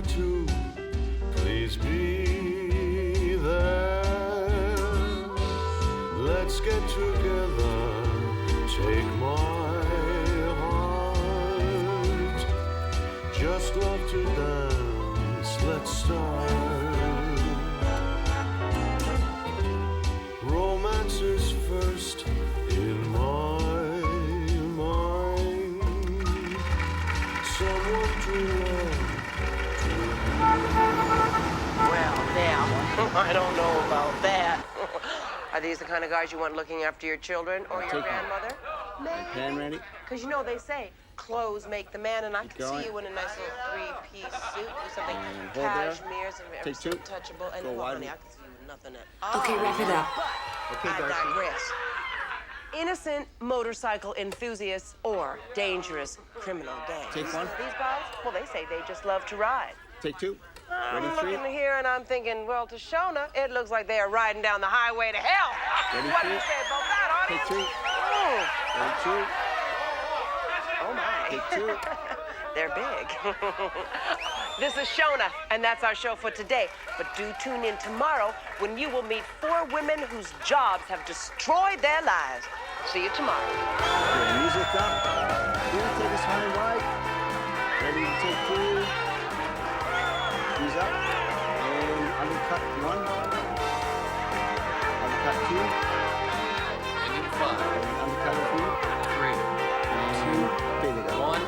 to please be there. Let's get together, take my heart. Just love to dance, let's start. Romance is first in my mind. Someone to love. Well, now, I don't know about that. Are these the kind of guys you want looking after your children or your grandmother? Pen ready? Because you know they say clothes make the man, and I can see you in a nice little three-piece suit with something cashmere's and very touchable. And well, honey, I can see you with nothing at all. Okay, wrap it up. Okay, I digress. Innocent motorcycle enthusiasts or dangerous criminal gangs. Take one. These guys, well, they say they just love to ride. Take two. I'm Ready, three. looking here and I'm thinking, well, to Shona, it looks like they are riding down the highway to hell. Ready, What do three. you say about that, audience? Take two. Oh, my. Take two. They're big. This is Shona, and that's our show for today. But do tune in tomorrow when you will meet 4 women whose jobs have destroyed their lives. See you tomorrow. Okay, music up. Here, take us high and wide. Ready to take two. Knees up. And undercut one. Undercut two. Ending 5. Undercut three. 3. And 2. 1.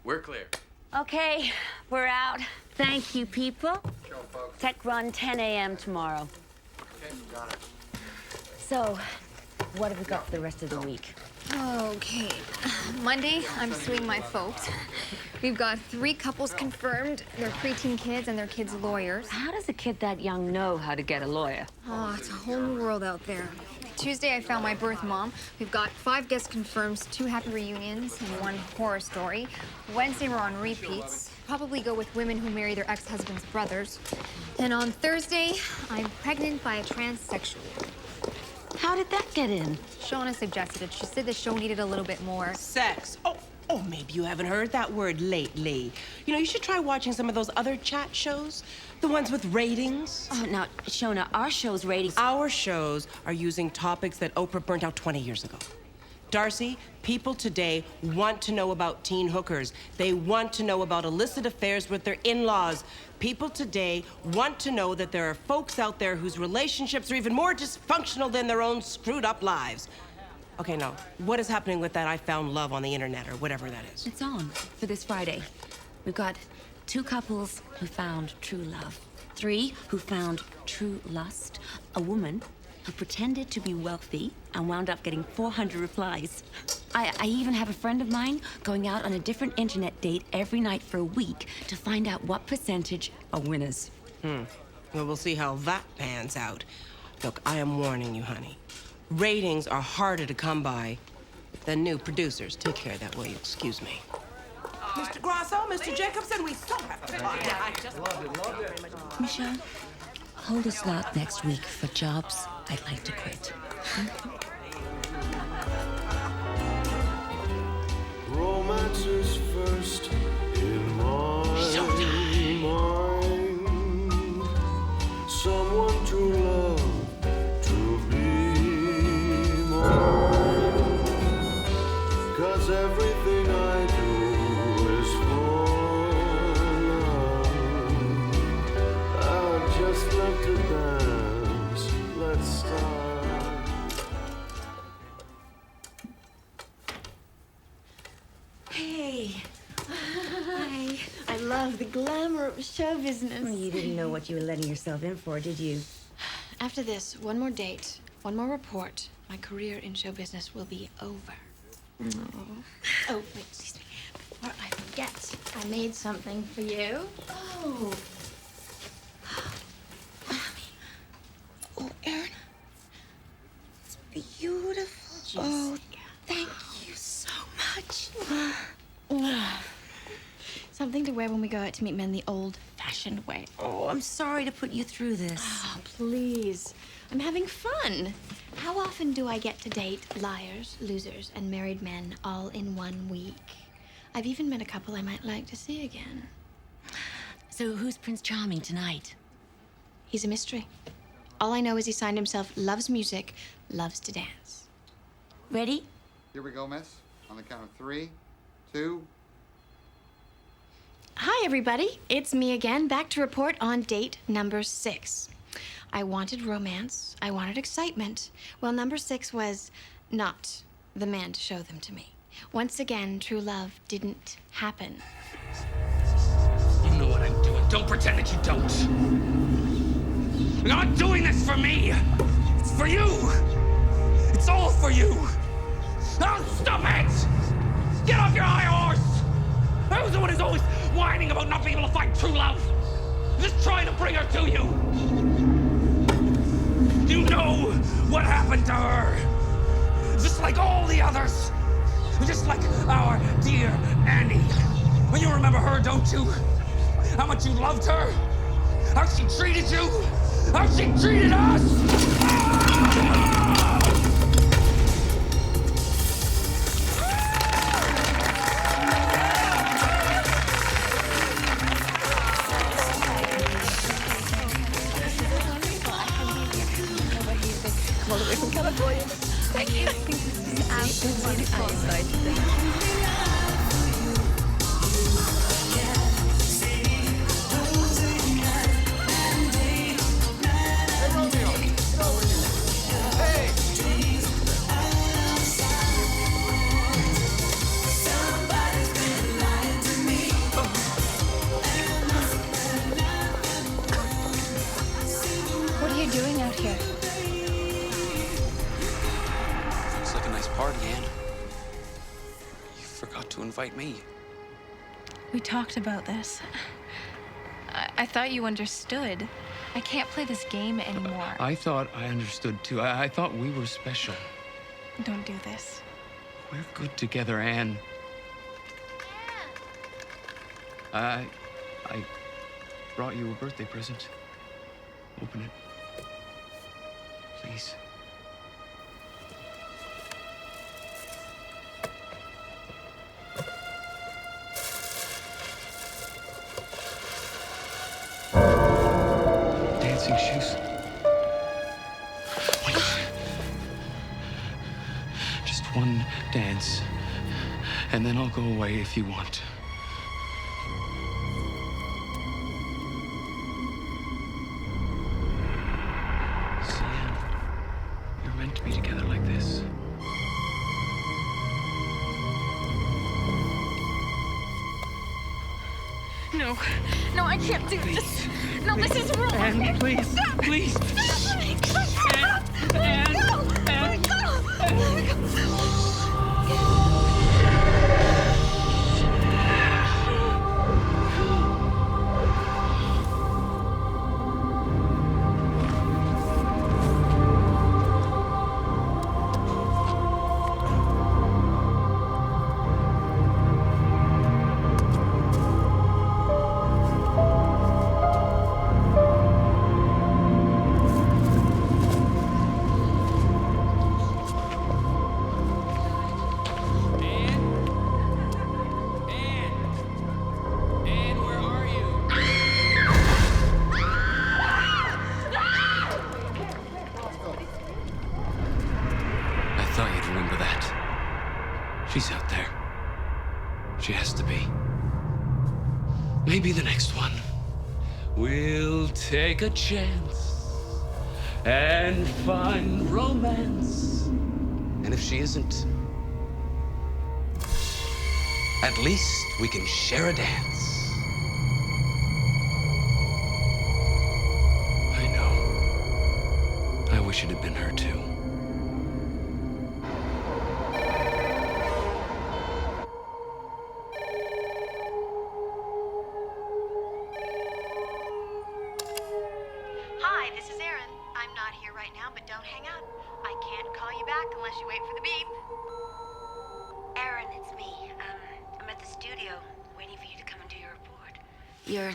We're clear. Okay, we're out. Thank you, people. Show 'em, folks. Tech run 10 a.m. tomorrow. Okay, got it. So, what have we got for the rest of the week? Okay. Monday, I'm suing my folks. We've got 3 couples confirmed, their preteen kids and their kids' lawyers. How does a kid that young know how to get a lawyer? Oh, it's a whole new world out there. Tuesday, I found my birth mom. We've got 5 guest confirms, 2 happy reunions, and 1 horror story. Wednesday, we're on repeats. Probably go with women who marry their ex-husband's brothers. And on Thursday, I'm pregnant by a transsexual. How did that get in? Shauna suggested it. She said the show needed a little bit more. Sex. Oh, maybe you haven't heard that word lately. You know, you should try watching some of those other chat shows. The ones with ratings. Oh, now, Shona, our show's ratings... Our shows are using topics that Oprah burnt out 20 years ago. Darcy, people today want to know about teen hookers. They want to know about illicit affairs with their in-laws. People today want to know that there are folks out there whose relationships are even more dysfunctional than their own screwed-up lives. Okay, now, what is happening with that I found love on the internet or whatever that is? It's on for this Friday. We've got 2 couples who found true love, 3 who found true lust, a woman who pretended to be wealthy and wound up getting 400 replies. I even have a friend of mine going out on a different internet date every night for a week to find out what percentage are winners. Well, we'll see how that pans out. Look, I am warning you, honey. Ratings are harder to come by than new producers. Take care of that, will you? Excuse me. Mr. Grosso, Mr. Jacobson, we so have to talk. Loved it. Michelle, hold a slot next week for jobs I'd like to quit. Romance is first in my mind. Someone to love, to be mine. 'Cause everything I do is for love. I just love to dance. Let's start. Hey. Hi. I love the glamour of show business. You didn't know what you were letting yourself in for, did you? After this, one more date, one more report, my career in show business will be over. Oh, wait, excuse me. Before I forget, I made something for you. Oh. Oh, Erin. It's beautiful. Oh, thank you so much. Something to wear when we go out to meet men the old-fashioned way. Oh, I'm sorry to put you through this. Oh, please. I'm having fun. How often do I get to date liars, losers, and married men all in one week? I've even met a couple I might like to see again. So who's Prince Charming tonight? He's a mystery. All I know is he signed himself loves music, loves to dance. Ready? Here we go, miss. On the count of 3, 2. Hi, everybody. It's me again, back to report on date number 6. I wanted romance. I wanted excitement. Well, number 6 was not the man to show them to me. Once again, true love didn't happen. You know what I'm doing. Don't pretend that you don't. I'm not doing this for me. It's for you. It's all for you. Oh, stop it! Get off your high horse! Who's the one who's always whining about not being able to find true love? I'm just trying to bring her to you. You know what happened to her. Just like all the others. Just like our dear Annie. Well, you remember her, don't you? How much you loved her? How she treated you? How she treated us? Ah! All the way from California. Thank you. This is absolutely wonderful. What are you doing out here? Looks like a nice party, Anne. You forgot to invite me. We talked about this. I thought you understood. I can't play this game anymore. I thought I understood, too. I thought we were special. Don't do this. We're good together, Anne. I brought you a birthday present. Open it. Please. Dancing shoes. Wait. Just one dance, and then I'll go away if you want. See, Anne, you're meant to be together like this. No, no, I can't do this. No, this is wrong. Anne, please, Stop. please. Stop. Anne, Let it go. Anne. Let it go. She's out there. She has to be. Maybe the next one. We'll take a chance and find romance. And if she isn't, at least we can share a dance. I know. I wish it had been her too. You're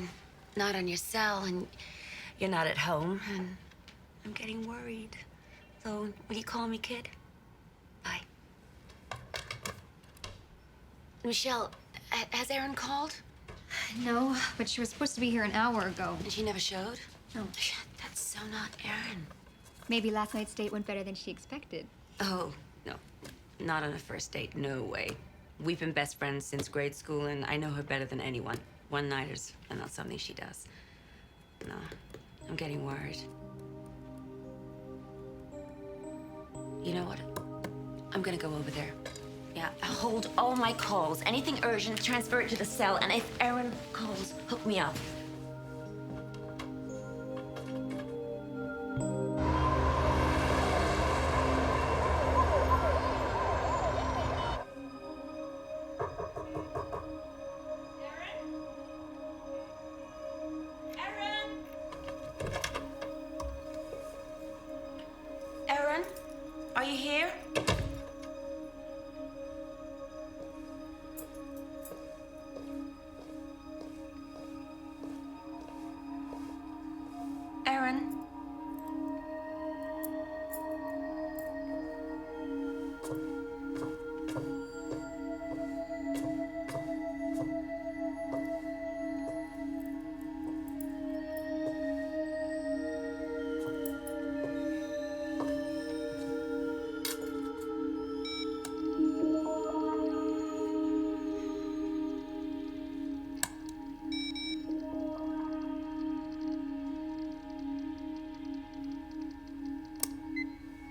not on your cell, and you're not at home, and I'm getting worried. So, will you call me, kid? Bye. Michelle, has Aaron called? No, but she was supposed to be here an hour ago. And she never showed? No. That's so not Erin. Maybe last night's date went better than she expected. Oh, no. Not on a first date, no way. We've been best friends since grade school, and I know her better than anyone. One-nighters are not something she does. No, I'm getting worried. You know what? I'm gonna go over there. Yeah, hold all my calls. Anything urgent, transfer it to the cell, and if Erin calls, hook me up. Erin, are you here? Erin?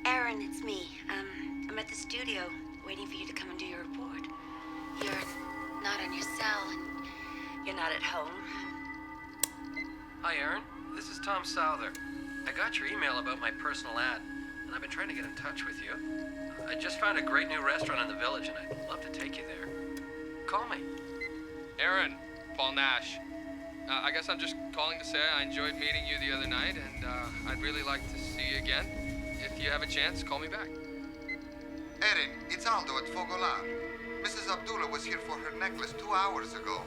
Erin, it's me. I'm at the studio, waiting for you to come and do your report. You're not on your cell, and you're not at home. Hi, Erin. This is Tom Souther. I got your email about my personal ad, and I've been trying to get in touch with you. I just found a great new restaurant in the village, and I'd love to take you there. Call me. Erin, Paul Nash. I guess I'm just calling to say I enjoyed meeting you the other night, and I'd really like to see you again. If you have a chance, call me back. Erin, it's Aldo at Fogolar. Mrs. Abdullah was here for her necklace 2 hours ago.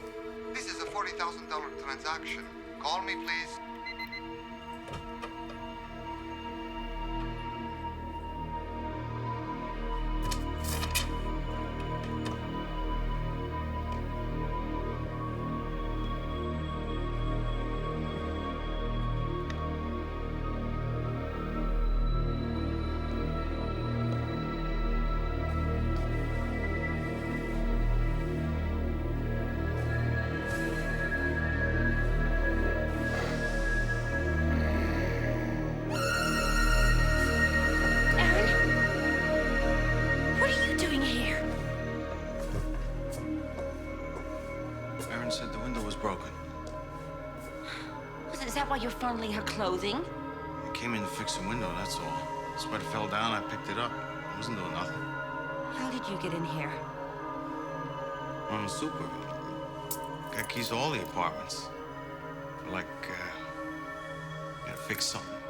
This is a $40,000 transaction. Call me, please. Erin said the window was broken. Is that why you're fondling her clothing? I came in to fix the window, that's all. The sweater fell down, I picked it up. I wasn't doing nothing. How did you get in here? I'm a super. Got keys to all the apartments. Like, gotta fix something.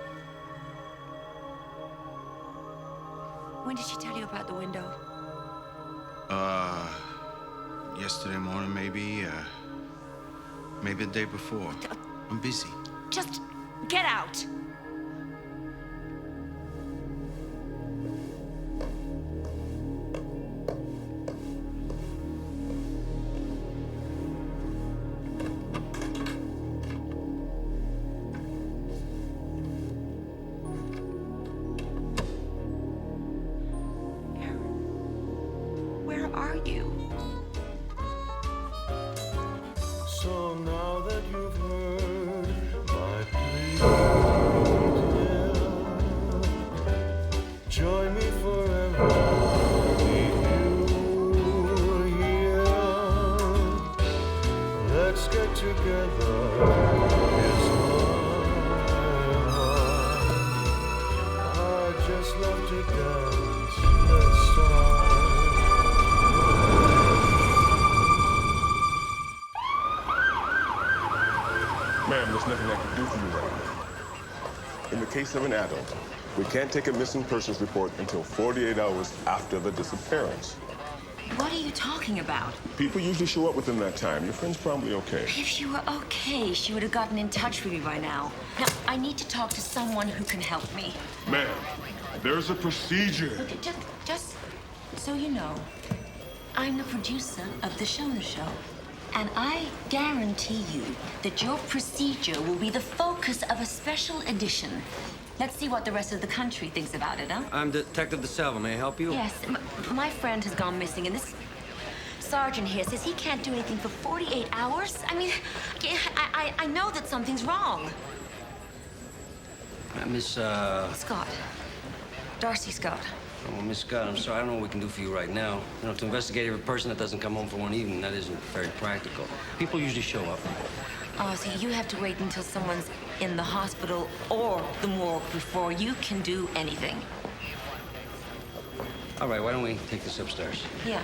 When did she tell you about the window? Yesterday morning, maybe. Maybe the day before. I'm busy. Just get out. Where are you? So now that you've heard my plea, join me forever. Leave you here. Let's get together. It's my heart. I just love to dance. Let's start. Ma'am, there's nothing I can do for you right now. In the case of an adult, we can't take a missing persons report until 48 hours after the disappearance. What are you talking about? People usually show up within that time. Your friend's probably okay. If she were okay, she would have gotten in touch with me by now. Now, I need to talk to someone who can help me. Ma'am, there's a procedure. Okay, just so you know, I'm the producer of the show. And I guarantee you that your procedure will be the focus of a special edition. Let's see what the rest of the country thinks about it, huh? I'm Detective DeSalvo. May I help you? Yes, my friend has gone missing, and this sergeant here says he can't do anything for 48 hours. I mean, I know that something's wrong. Miss, Scott. Darcy Scott. Oh, Miss Scott, I'm sorry. I don't know what we can do for you right now. You know, to investigate every person that doesn't come home for one evening, that isn't very practical. People usually show up. Oh, so you have to wait until someone's in the hospital or the morgue before you can do anything. All right, why don't we take this upstairs? Yeah.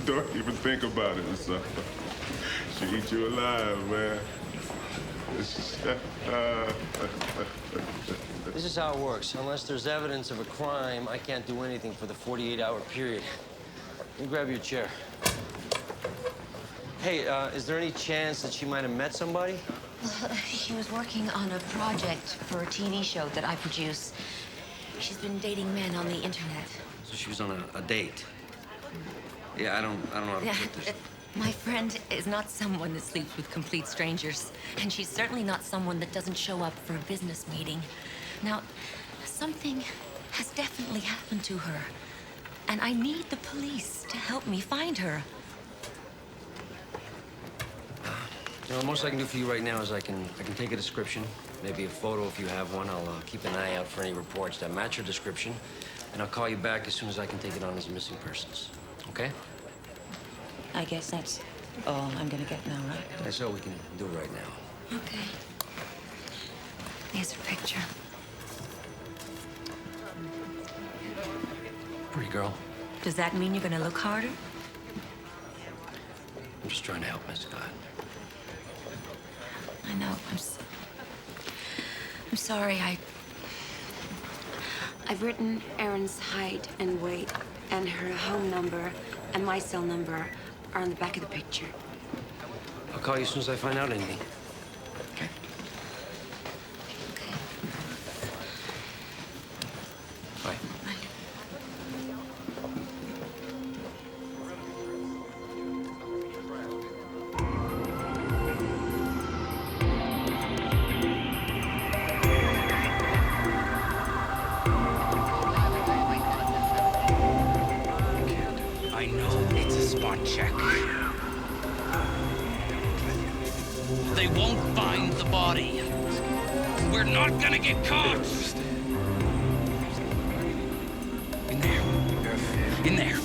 Don't even think about it, son. She eat you alive, man. This is how it works. Unless there's evidence of a crime, I can't do anything for the 48-hour period. You grab your chair. Hey, is there any chance that she might have met somebody? She was working on a project for a TV show that I produce. She's been dating men on the internet. So she was on a date. Yeah, I don't know how to put this. My friend is not someone that sleeps with complete strangers. And she's certainly not someone that doesn't show up for a business meeting. Now, something has definitely happened to her. And I need the police to help me find her. You know, the most I can do for you right now is I can take a description, maybe a photo if you have one. I'll keep an eye out for any reports that match your description. And I'll call you back as soon as I can take it on as missing persons. Okay? I guess that's all I'm gonna get now, right? That's all we can do right now. Okay. Here's a picture. Pretty girl. Does that mean you're gonna look harder? I'm just trying to help Miss Scott. I know. I'm sorry. I've written Erin's height and weight and her home number and my cell number are on the back of the picture. I'll call you as soon as I find out anything. Okay? Okay. Bye. I know it's a spot check. They won't find the body. We're not gonna get caught. In there. In there.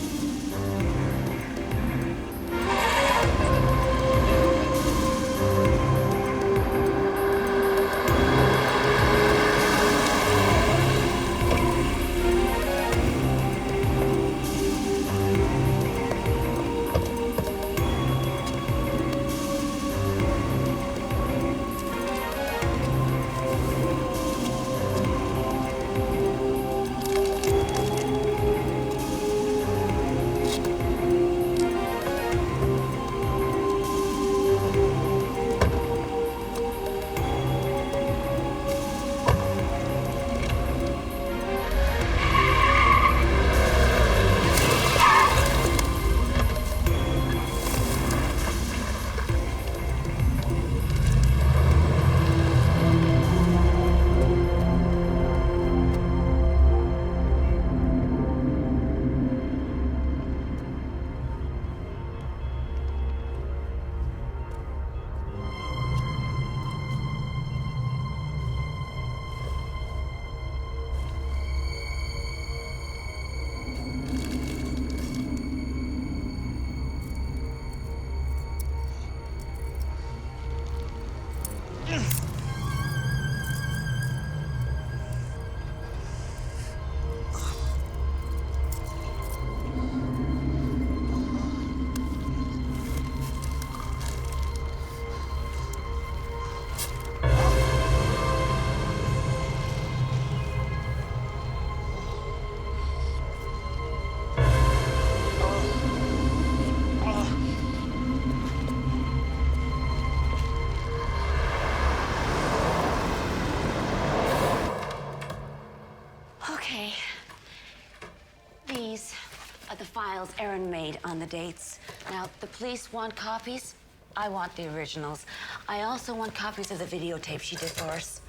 files Erin made on the dates. Now, the police want copies. I want the originals. I also want copies of the videotape she did for us.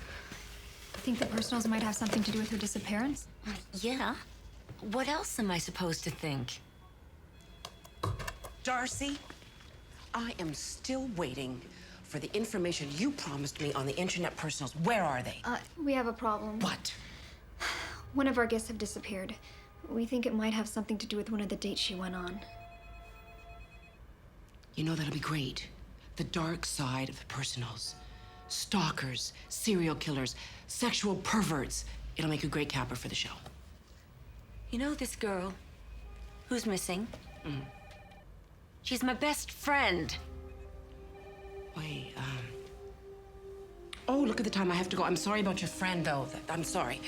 Think the personals might have something to do with her disappearance? Yeah. What else am I supposed to think? Darcy, I am still waiting for the information you promised me on the internet personals. Where are they? We have a problem. What? One of our guests have disappeared. We think it might have something to do with one of the dates she went on. You know, that'll be great. The dark side of the personals. Stalkers, serial killers, sexual perverts. It'll make a great capper for the show. You know this girl who's missing? She's my best friend. Wait, oh, look at the time. I have to go. I'm sorry about your friend, though. I'm sorry.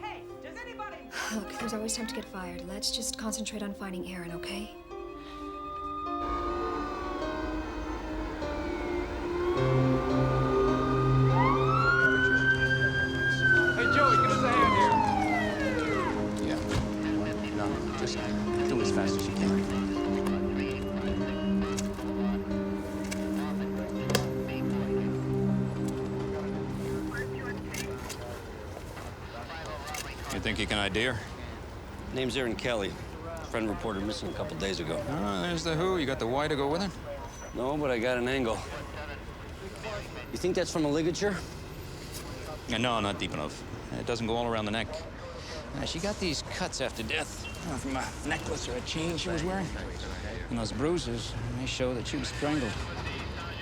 Hey, does anybody... Look, there's always time to get fired. Let's just concentrate on finding Erin, okay? Hey, Joey, give us a hand here. Yeah. No, just do as fast as you can. You think you can ID her? Name's Erin Kelly. Friend reported missing a couple days ago. Oh, there's the who. You got the why to go with her? No, but I got an angle. You think that's from a ligature? No, not deep enough. It doesn't go all around the neck. She got these cuts after death from a necklace or a chain she was wearing. And those bruises, they show that she was strangled.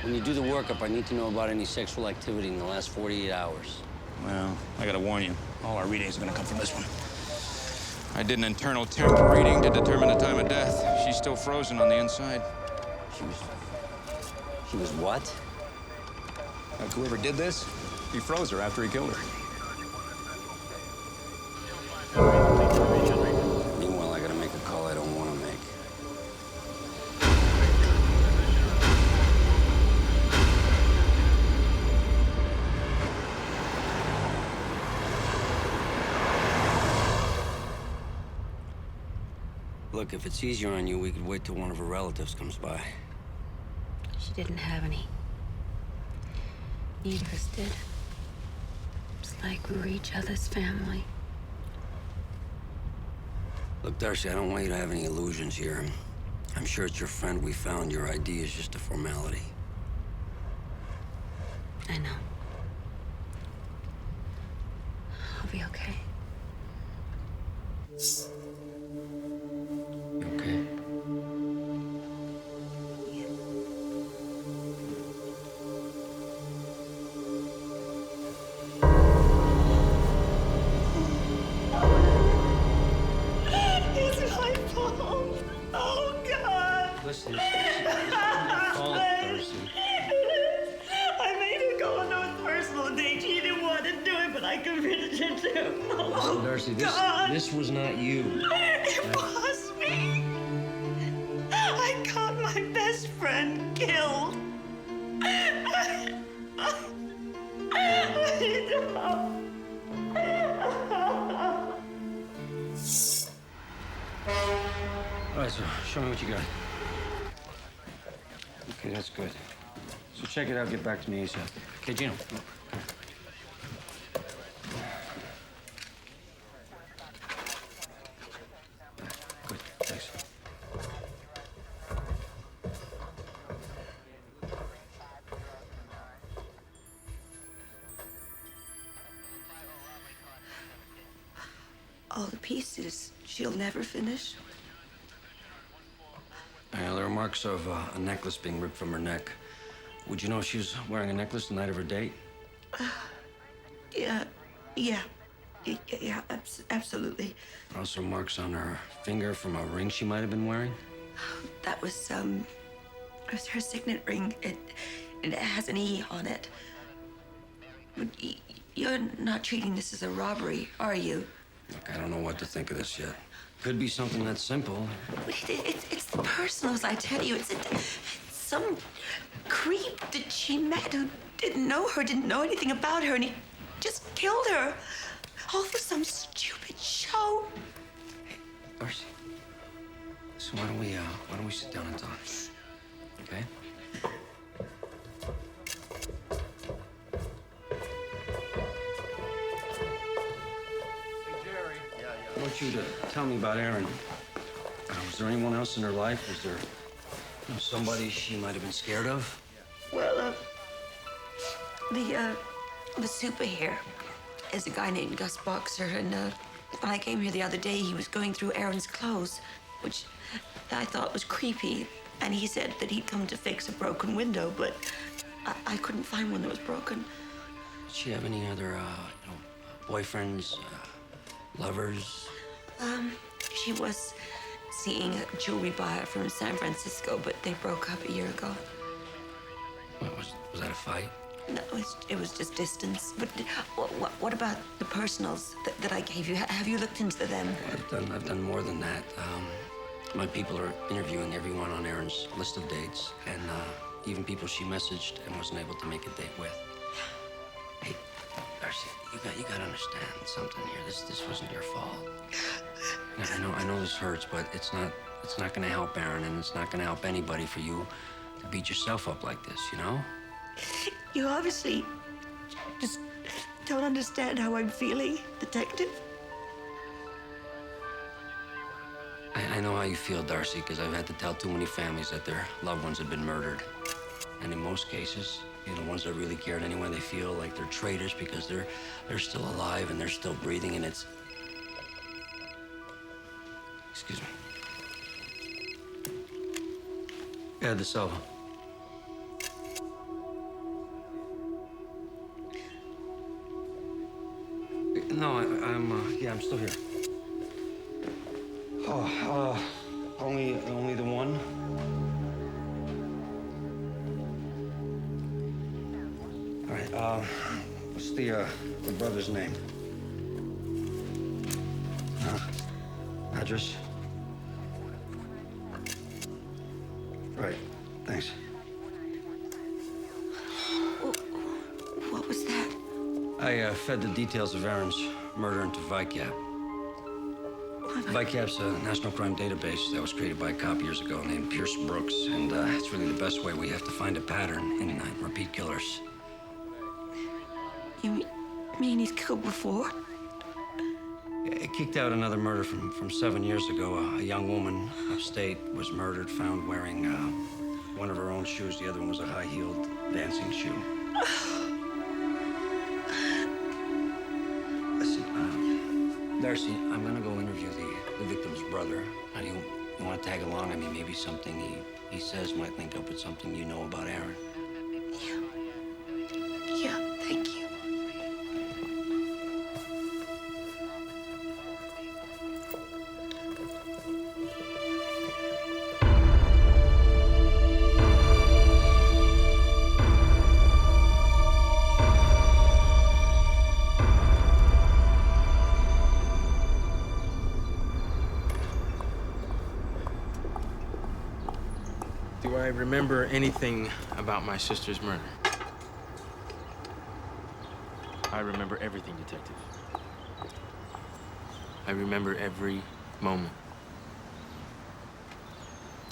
When you do the workup, I need to know about any sexual activity in the last 48 hours. Well, I gotta warn you, all our readings are gonna come from this one. I did an internal temp reading to determine the time of death. She's still frozen on the inside. She was what? Like whoever did this, he froze her after he killed her. Meanwhile, I gotta make a call I don't want to make. Look, if it's easier on you, we could wait till one of her relatives comes by. She didn't have any. Neither of us did. It's like we were each other's family. Look, Darcy, I don't want you to have any illusions here. I'm sure it's your friend we found. Your ID is just a formality. I know. I'll be okay. You okay? It's my fault. Oh, God. Listen, it's your fault, Darcy. I made her go on those personal dates. She didn't want to do it, but I convinced her to. Oh, Listen, Darcy, this was not you. It was me. I got my best friend killed. All right, so show me what you got. Okay, that's good. So check it out, get back to me ASAP. Okay, Gino. Good, thanks. All the pieces she'll never finish. Yeah, there are marks of a necklace being ripped from her neck. Would you know if she was wearing a necklace the night of her date? Yeah, absolutely. Also marks on her finger from a ring she might have been wearing. That was her signet ring. It has an E on it. But you're not treating this as a robbery, are you? Look, I don't know what to think of this yet. Could be something that simple. It's the personals, I tell you. It's some creep that she met who didn't know her, didn't know anything about her, and he just killed her. All for some stupid show. Darcy. So why don't we sit down and talk? Okay? I want you to tell me about Erin. Was there anyone else in her life? Was there somebody she might have been scared of? Well, the super here is a guy named Gus Boxer, and when I came here the other day, he was going through Erin's clothes, which I thought was creepy. And he said that he'd come to fix a broken window, but I couldn't find one that was broken. Did she have any other, boyfriends, lovers? She was seeing a jewelry buyer from San Francisco, but they broke up a year ago. Was that a fight? No, it was just distance. But what about the personals that I gave you? Have you looked into them? I've done more than that. My people are interviewing everyone on Erin's list of dates, and even people she messaged and wasn't able to make a date with. Hey, Darcy, you gotta understand something here. This wasn't your fault. I know this hurts, but it's not gonna help Erin, and it's not gonna help anybody for you to beat yourself up like this, you know? You obviously just don't understand how I'm feeling, Detective. I know how you feel, Darcy, because I've had to tell too many families that their loved ones have been murdered. And in most cases, the ones that really cared anyway, they feel like they're traitors because they're still alive and they're still breathing, and it's... Excuse me. Yeah, the cell. No, I'm still here. Oh, only the one? All right, what's the brother's name? Address? Right, thanks. What was that? I fed the details of Erin's murder into VICAP. VICAP's a national crime database that was created by a cop years ago named Pierce Brooks, and it's really the best way. We have to find a pattern in repeat killers. You mean he's killed before? It kicked out another murder from 7 years ago. A young woman upstate was murdered, found wearing one of her own shoes. The other one was a high-heeled dancing shoe. Listen, Darcy, I'm gonna go interview the victim's brother. How do you want to tag along? I mean, maybe something he says might link up with something you know about Erin. Yeah, thank you. Do I remember anything about my sister's murder? I remember everything, Detective. I remember every moment.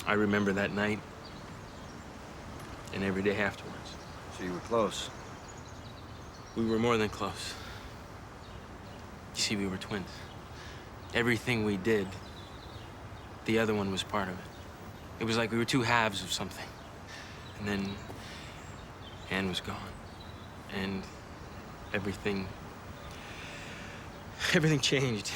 I remember that night and every day afterwards. So you were close? We were more than close. You see, we were twins. Everything we did, the other one was part of it. It was like we were two halves of something. And then Anne was gone. And everything changed.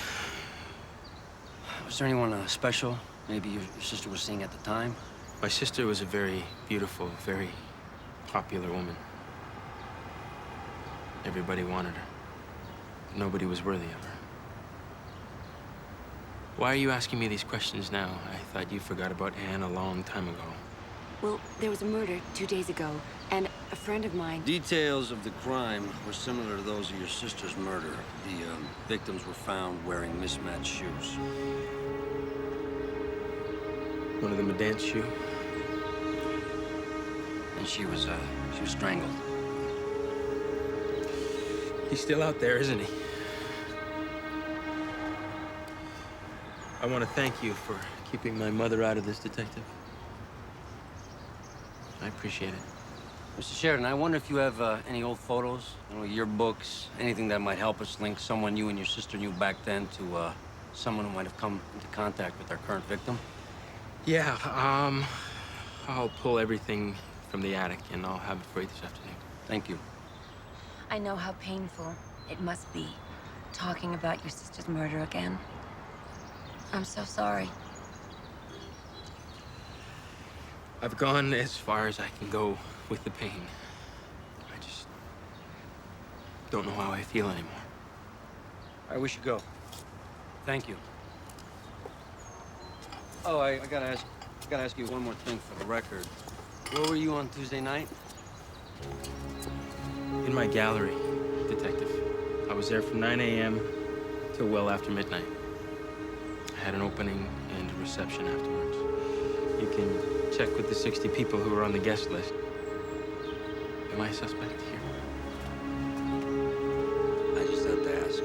Was there anyone special maybe your sister was seeing at the time? My sister was a very beautiful, very popular woman. Everybody wanted her. But nobody was worthy of her. Why are you asking me these questions now? I thought you forgot about Anne a long time ago. Well, there was a murder 2 days ago, and a friend of mine... Details of the crime were similar to those of your sister's murder. The victims were found wearing mismatched shoes. One of them a dance shoe. And she was strangled. He's still out there, isn't he? I want to thank you for keeping my mother out of this, Detective. I appreciate it. Mr. Sheridan, I wonder if you have any old photos, yearbooks, anything that might help us link someone you and your sister knew back then to someone who might have come into contact with our current victim? Yeah, I'll pull everything from the attic and I'll have it for you this afternoon. Thank you. I know how painful it must be talking about your sister's murder again. I'm so sorry. I've gone as far as I can go with the pain. I just don't know how I feel anymore. All right, we should go. Thank you. Oh, I gotta ask you one more thing for the record. Where were you on Tuesday night? In my gallery, Detective. I was there from 9 a.m. till well after midnight. I had an opening and a reception afterwards. You can check with the 60 people who were on the guest list. Am I a suspect here? I just had to ask.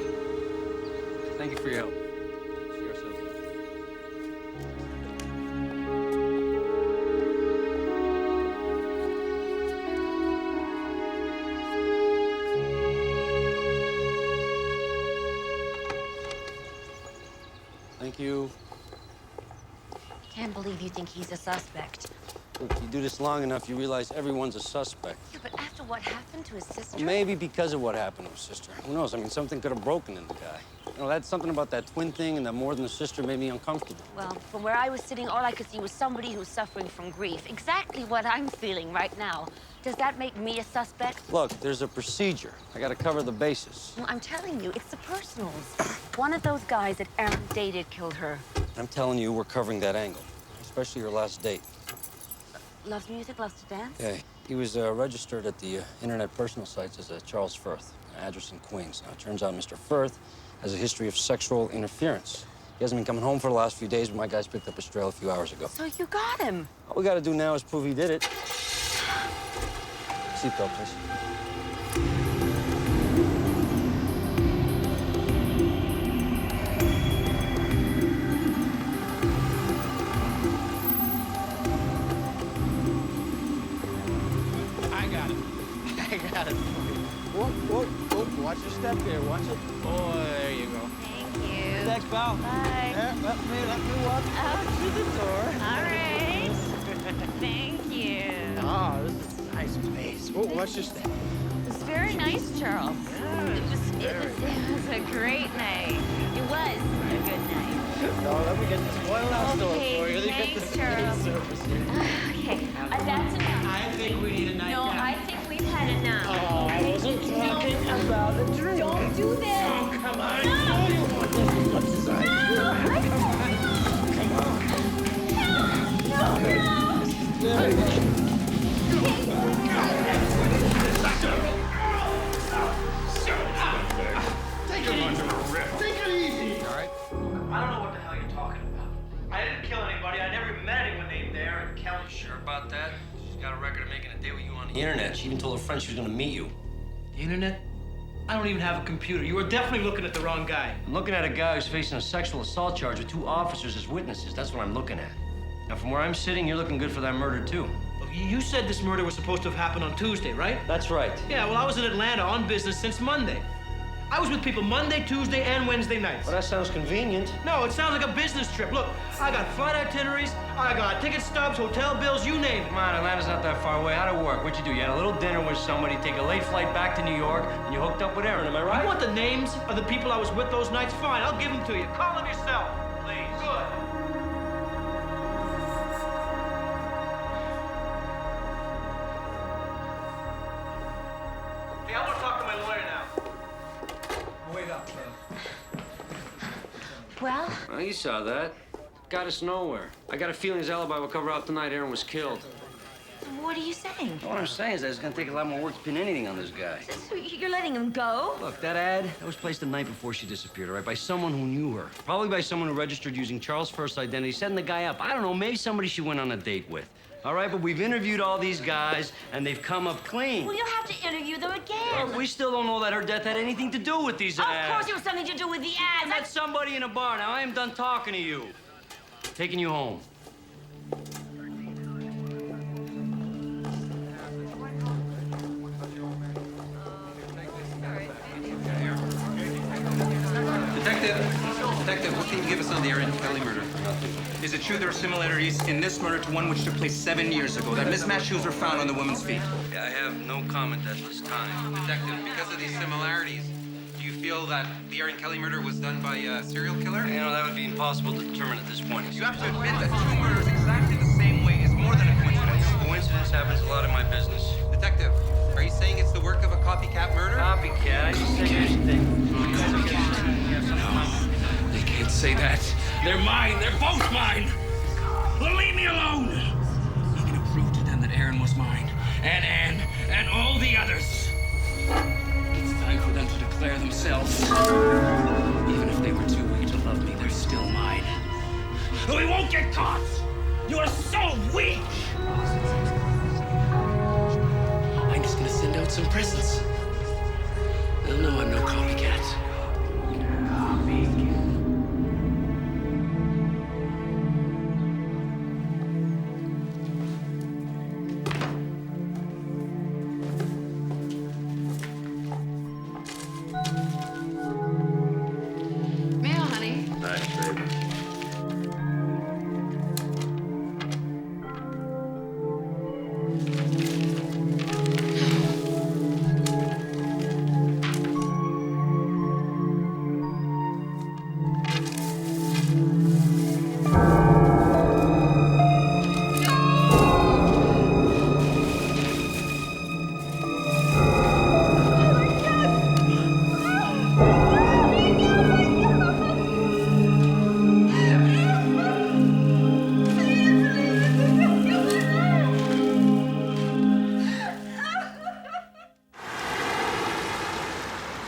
Thank you for your help. See yourself. Thank you. Can't believe you think he's a suspect. Look, you do this long enough, you realize everyone's a suspect. Yeah, but after what happened to his sister? Well, maybe because of what happened to his sister. Who knows? I mean, something could have broken in the guy. You know, that's something about that twin thing and that more than a sister made me uncomfortable. Well, from where I was sitting, all I could see was somebody who's suffering from grief. Exactly what I'm feeling right now. Does that make me a suspect? Look, there's a procedure. I gotta cover the bases. Well, I'm telling you, it's the personals. One of those guys that Aaron dated killed her. I'm telling you, we're covering that angle, especially your last date. Loves music, loves to dance? Yeah, he was registered at the internet personal sites as Charles Firth, address in Queens. Now, it turns out Mr. Firth has a history of sexual interference. He hasn't been coming home for the last few days, but my guys picked up his trail a few hours ago. So you got him? All we gotta do now is prove he did it. Seatbelt, please. Got it. Whoa, whoa, whoa. Watch your step there. Watch it. Oh, there you go. Thank you. Thanks, pal. Bye. Yeah, let me walk out to the door. All right. Thank you. Oh, this is a nice place. Whoa, watch your step. It was very nice, Charles. Yeah, It was a great night. It was a good night. No, let me get this one last door Okay, for you. thanks, Charles. Okay, that's enough. I think we need a night No, nap. I think we've had enough. Oh, I wasn't talking about a drink. Don't do this. Oh, come on. No. I know you want this as much as I do. Come on. Take it under a rip. Take it easy. All right? I don't know what the hell you're talking about. I didn't kill anybody. I never met anyone named there. And Kelly. Sure about that? She's got a record of making a deal with you on the internet. She even told her friend she was gonna meet you. The internet? I don't even have a computer. You were definitely looking at the wrong guy. I'm looking at a guy who's facing a sexual assault charge with 2 officers as witnesses. That's what I'm looking at. Now, from where I'm sitting, you're looking good for that murder, too. Well, you said this murder was supposed to have happened on Tuesday, right? That's right. Yeah, well, I was in Atlanta on business since Monday. I was with people Monday, Tuesday, and Wednesday nights. Well, that sounds convenient. No, it sounds like a business trip. Look, I got flight itineraries, I got ticket stubs, hotel bills, you name it. Come on, Atlanta's not that far away. How'd it work? What'd you do? You had a little dinner with somebody, take a late flight back to New York, and you hooked up with Aaron, am I right? You want the names of the people I was with those nights? Fine, I'll give them to you. Call them yourself, please. Good. Hey, I want to talk to my lawyer now. Wait up, Well? Well, you saw that. Got us nowhere. I got a feeling his alibi will cover up the night Aaron was killed. What are you saying? What I'm saying is that it's gonna take a lot more work to pin anything on this guy. So you're letting him go? Look, that ad, that was placed the night before she disappeared, all right? By someone who knew her. Probably by someone who registered using Charles Firth's identity, setting the guy up. I don't know, maybe somebody she went on a date with. All right, but we've interviewed all these guys, and they've come up clean. Well, you'll have to interview them again. We still don't know that her death had anything to do with these ads. Of course it was something to do with the ads. I met somebody in a bar. Now, I am done talking to you. Taking you home. Detective, what can you give us on the Erin Kelly murder? Is it true there are similarities in this murder to one which took place 7 years ago? That mismatched shoes were found on the woman's feet. I have no comment at this time. Detective, because of these similarities, do you feel that the Erin Kelly murder was done by a serial killer? You know, that would be impossible to determine at this point. You have to admit that two murders exactly the same way is more than a coincidence. Coincidence happens a lot in my business. Detective, are you saying it's the work of a copycat murder? Copycat? I just said anything. No, they can't say that. They're mine. They're both mine. Well, leave me alone. I'm gonna prove to them that Erin was mine, and Anne, and all the others. It's time for them to declare themselves. Even if they were too weak to love me, they're still mine. We won't get caught. You are so weak. I'm just gonna send out some presents. They'll know I'm no copycat. Mail, honey. Thanks, baby.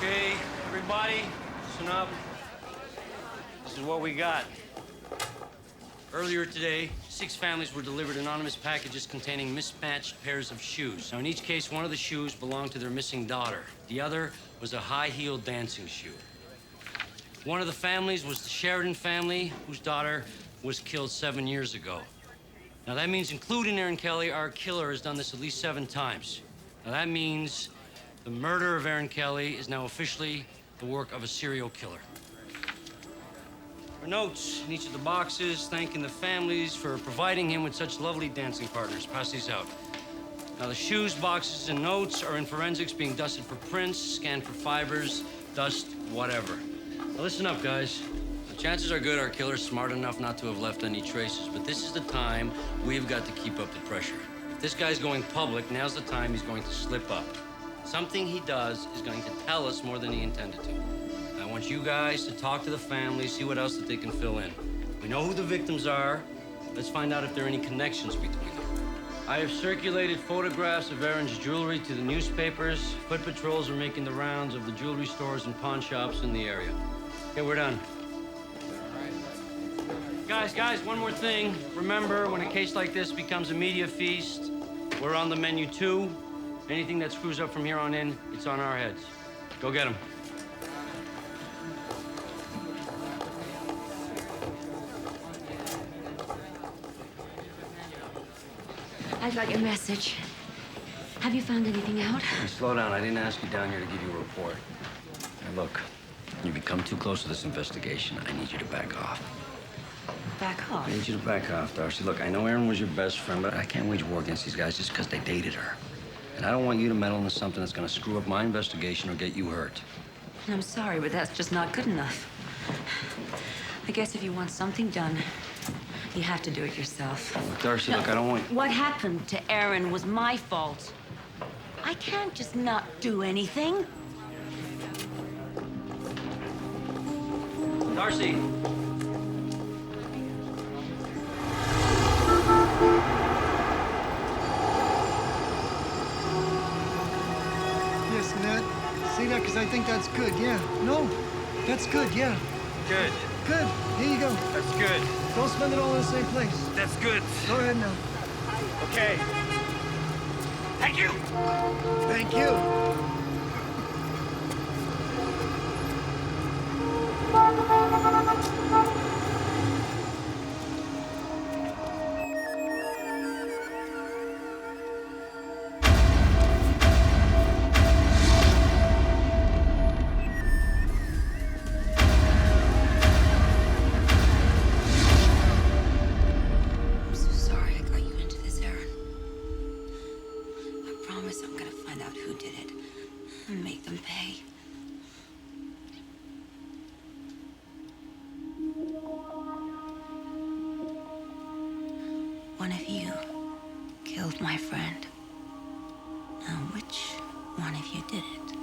Okay, everybody, listen up. This is what we got. Earlier today, 6 families were delivered anonymous packages containing mismatched pairs of shoes. Now, in each case, one of the shoes belonged to their missing daughter. The other was a high-heeled dancing shoe. One of the families was the Sheridan family, whose daughter was killed 7 years ago. Now, that means, including Erin Kelly, our killer has done this at least 7 times. Now, that means the murder of Erin Kelly is now officially the work of a serial killer. There are notes in each of the boxes thanking the families for providing him with such lovely dancing partners. Pass these out. Now, the shoes, boxes, and notes are in forensics being dusted for prints, scanned for fibers, dust, whatever. Now, listen up, guys. The chances are good our killer's smart enough not to have left any traces, but this is the time we've got to keep up the pressure. If this guy's going public, now's the time he's going to slip up. Something he does is going to tell us more than he intended to. I want you guys to talk to the family, see what else that they can fill in. We know who the victims are. Let's find out if there are any connections between them. I have circulated photographs of Erin's jewelry to the newspapers. Foot patrols are making the rounds of the jewelry stores and pawn shops in the area. Okay, we're done. Guys, one more thing. Remember, when a case like this becomes a media feast, we're on the menu too. Anything that screws up from here on in, it's on our heads. Go get them. I got your message. Have you found anything out? Hey, slow down. I didn't ask you down here to give you a report. Now, look, you become too close to this investigation. I need you to back off. Back off? I need you to back off, Darcy. Look, I know Erin was your best friend, but I can't wage war against these guys just because they dated her. And I don't want you to meddle into something that's going to screw up my investigation or get you hurt. I'm sorry, but that's just not good enough. I guess if you want something done, you have to do it yourself. Look, Darcy, look, I don't want... What happened to Erin was my fault. I can't just not do anything. Darcy! Yes, Ned. Say that because I think that's good, yeah. No, that's good, yeah. Good. Good. Here you go. That's good. Don't spend it all in the same place. That's good. Go ahead now. Okay. Thank you. Thank you. one of you killed my friend? Now, which one of you did it?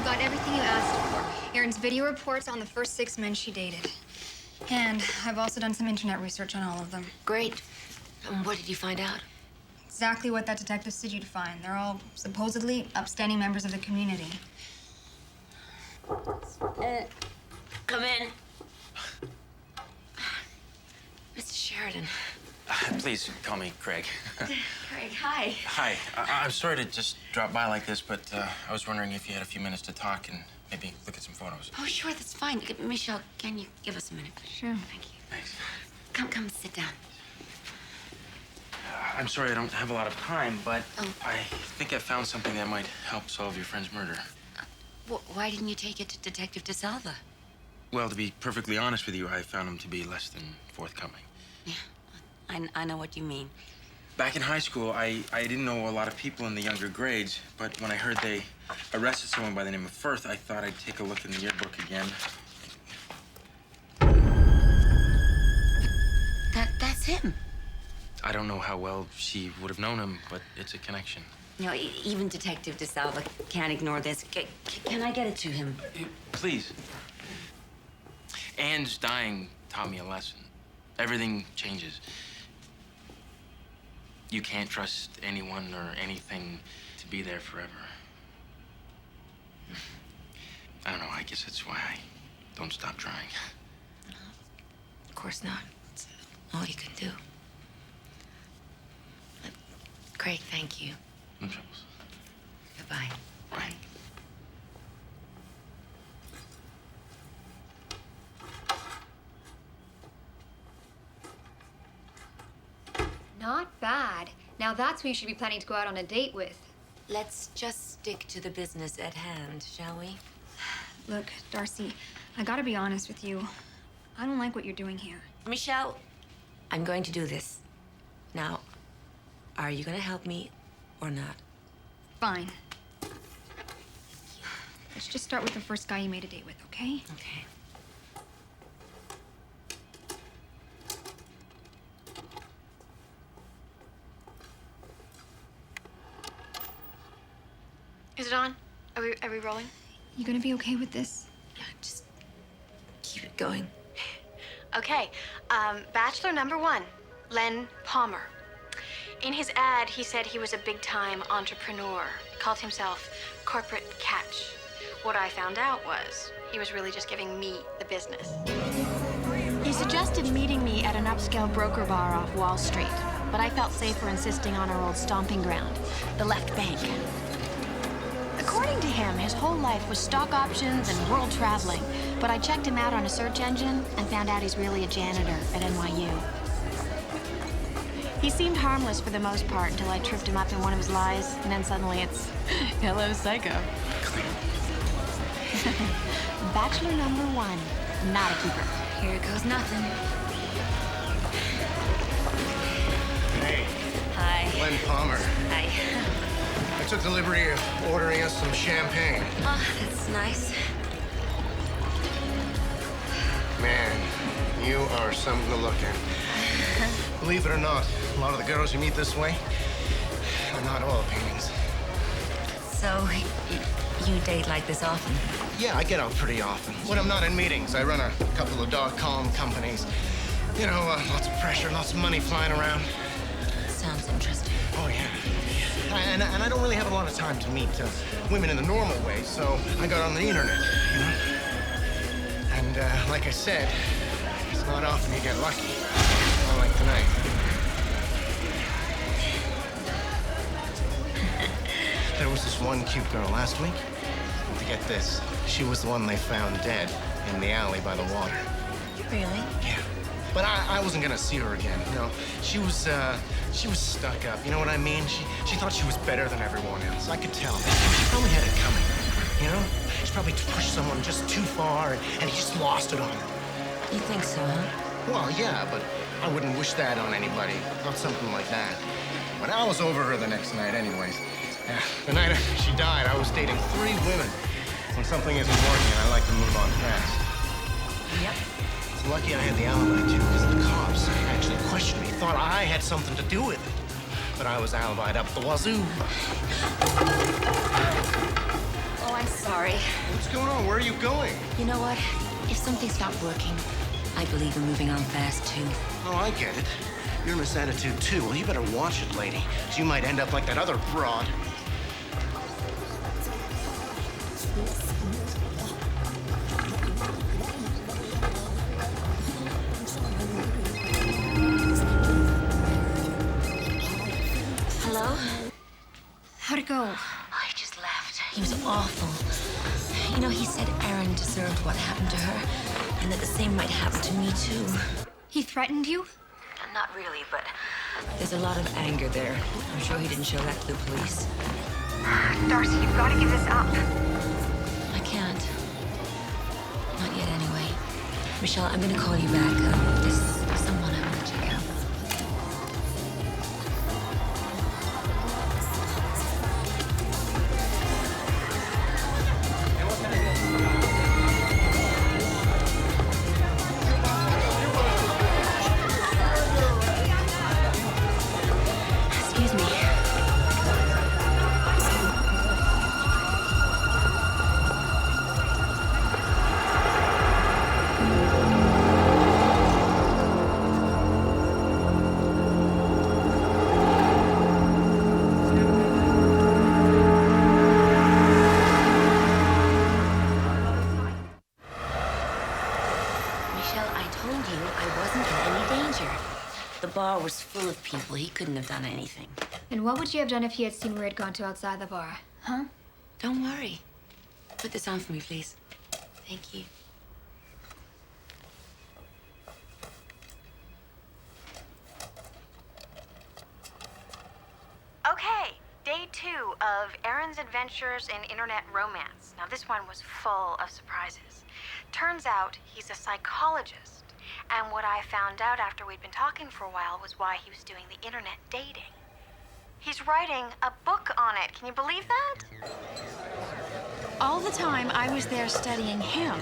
Got everything you asked for. Erin's video reports on the first 6 men she dated. And I've also done some internet research on all of them. Great. And what did you find out? Exactly what that detective said you'd find. They're all supposedly upstanding members of the community. Come in. Mr. Sheridan. Please call me Craig. Craig, hi. Hi. I'm sorry to just drop by like this, but I was wondering if you had a few minutes to talk and maybe look at some photos. Oh, sure, that's fine. Michelle, can you give us a minute? Sure. Thank you. Thanks. Come, sit down. I'm sorry I don't have a lot of time, but I think I found something that might help solve your friend's murder. Why didn't you take it to Detective DeSalva? Well, to be perfectly honest with you, I found him to be less than forthcoming. Yeah, I know what you mean. Back in high school, I didn't know a lot of people in the younger grades, but when I heard they arrested someone by the name of Firth, I thought I'd take a look in the yearbook again. That's him. I don't know how well she would have known him, but it's a connection. You know, even Detective DeSalva can't ignore this. Can I get it to him? Please. Anne's dying taught me a lesson. Everything changes. You can't trust anyone or anything to be there forever. I don't know, I guess that's why I don't stop trying. Of course not. It's all you can do. But, Craig, thank you. No troubles. Goodbye. Bye. Not bad. Now that's who you should be planning to go out on a date with. Let's just stick to the business at hand, shall we? Look, Darcy, I gotta be honest with you. I don't like what you're doing here. Michelle, I'm going to do this. Now, are you going to help me or not? Fine. Let's just start with the first guy you made a date with, okay? Okay. Is it on? Are we rolling? You gonna be okay with this? Yeah, just keep it going. Okay. Bachelor number 1, Len Palmer. In his ad, he said he was a big-time entrepreneur. Called himself Corporate Catch. What I found out was he was really just giving me the business. He suggested meeting me at an upscale broker bar off Wall Street, but I felt safer insisting on our old stomping ground, the Left Bank. According to him, his whole life was stock options and world traveling, but I checked him out on a search engine and found out he's really a janitor at NYU. He seemed harmless for the most part until I tripped him up in one of his lies, and then suddenly it's, hello, psycho. Bachelor number 1, not a keeper. Here goes nothing. Hey. Hi. Len Palmer. Hi. I took the liberty of ordering us some champagne. Oh, that's nice. Man, you are something to look at. Believe it or not, a lot of the girls you meet this way are not oil paintings. So, you date like this often? Yeah, I get out pretty often. When I'm not in meetings, I run a couple of dot-com companies. You know, lots of pressure, lots of money flying around. Sounds interesting. And I don't really have a lot of time to meet women in the normal way, so I got on the internet, you know? And like I said, it's not often you get lucky. Not like tonight. There was this one cute girl last week. To get this, she was the one they found dead in the alley by the water. Really? Yeah. But I wasn't gonna see her again, you know. She was stuck up, you know what I mean? She thought she was better than everyone else. I could tell. She probably had it coming, you know? She probably pushed someone just too far, and he just lost it on her. You think so, huh? Well, yeah, but I wouldn't wish that on anybody. Not something like that. But I was over her the next night anyways. Yeah, the night after she died, I was dating 3 women. When something isn't working, I like to move on fast. Yep. It's lucky I had the alibi, too, because the cops actually questioned me, thought I had something to do with it. But I was alibied up the wazoo. Oh, I'm sorry. What's going on? Where are you going? You know what? If something's not working, I believe in moving on fast, too. Oh, I get it. You're in this attitude, too. Well, you better watch it, lady. 'Cause you might end up like that other broad. Hello? How'd it go? Oh, he just left. He was awful. You know, he said Erin deserved what happened to her, and that the same might happen to me, too. He threatened you? Not really, but there's a lot of anger there. I'm sure he didn't show that to the police. Darcy, you've got to give this up. I can't. Not yet, anyway. Michelle, I'm gonna call you back. There's someone I want to check out. The bar was full of people. He couldn't have done anything. And what would you have done if he had seen where had gone to outside the bar? Huh? Don't worry. Put this on for me, please. Thank you. Okay, day 2 of Erin's adventures in internet romance. Now, this one was full of surprises. Turns out he's a psychologist. And what I found out after we'd been talking for a while was why he was doing the internet dating. He's writing a book on it. Can you believe that? All the time I was there studying him,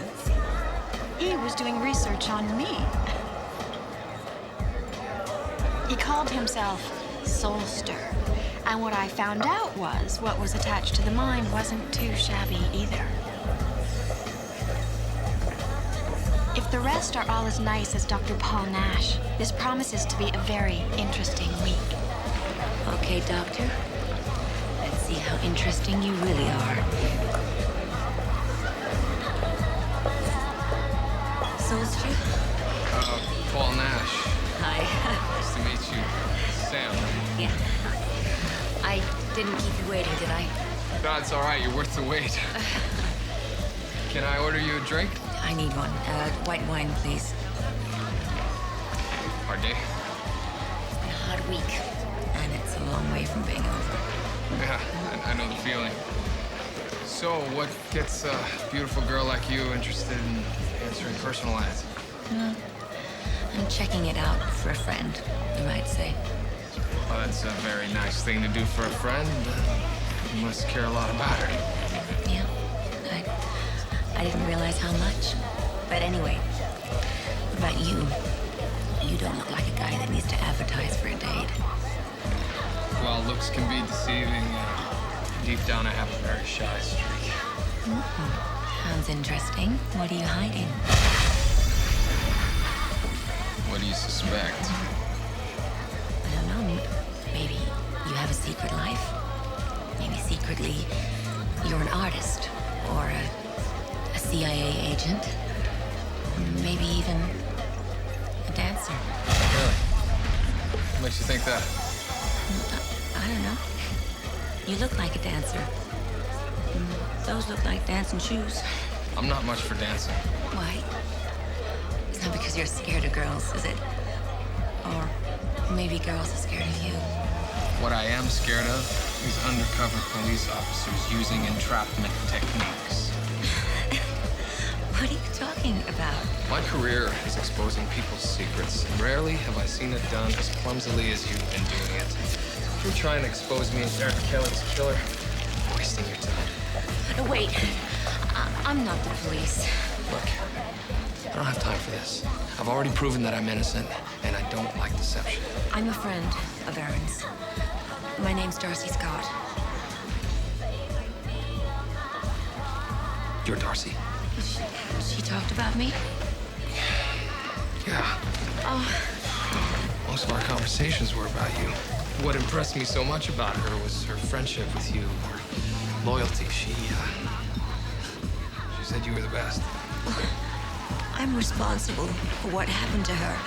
he was doing research on me. He called himself Soulster. And what I found out was what was attached to the mind wasn't too shabby either. If the rest are all as nice as Dr. Paul Nash, this promises to be a very interesting week. Okay, Doctor. Let's see how interesting you really are. Soulster? Paul Nash. Hi. Nice to meet you. Sam. Yeah. I didn't keep you waiting, did I? No, it's all right. You're worth the wait. Can I order you a drink? I need one. White wine, please. Hard day? It's been a hard week, and it's a long way from being over. Yeah, I know the feeling. So, what gets a beautiful girl like you interested in answering personal ads? Well, I'm checking it out for a friend, you might say. Well, that's a very nice thing to do for a friend. You must care a lot about her. Yeah, I didn't realize how much. But anyway, what about you? You don't look like a guy that needs to advertise for a date. Well, looks can be deceiving. Deep down, I have a very shy streak. Sounds interesting. What are you hiding? What do you suspect? I don't know. Maybe you have a secret life? secretly you're an artist or a CIA agent, maybe even a dancer. Really? What makes you think that? I don't know. You look like a dancer. Those look like dancing shoes. I'm not much for dancing. Why? It's not because you're scared of girls, is it? Or maybe girls are scared of you. What I am scared of is undercover police officers using entrapment techniques. What are you talking about? My career is exposing people's secrets. Rarely have I seen it done as clumsily as you've been doing it. If you're trying to expose me as Aaron Kelly's killer, you're wasting your time. Wait, I'm not the police. Look, I don't have time for this. I've already proven that I'm innocent, and I don't like deception. I'm a friend of Aaron's. My name's Darcy Scott. You're Darcy. She talked about me? Yeah. Oh, Most of our conversations were about you. What impressed me so much about her was her friendship with you, her loyalty. She said you were the best. I'm responsible for what happened to her.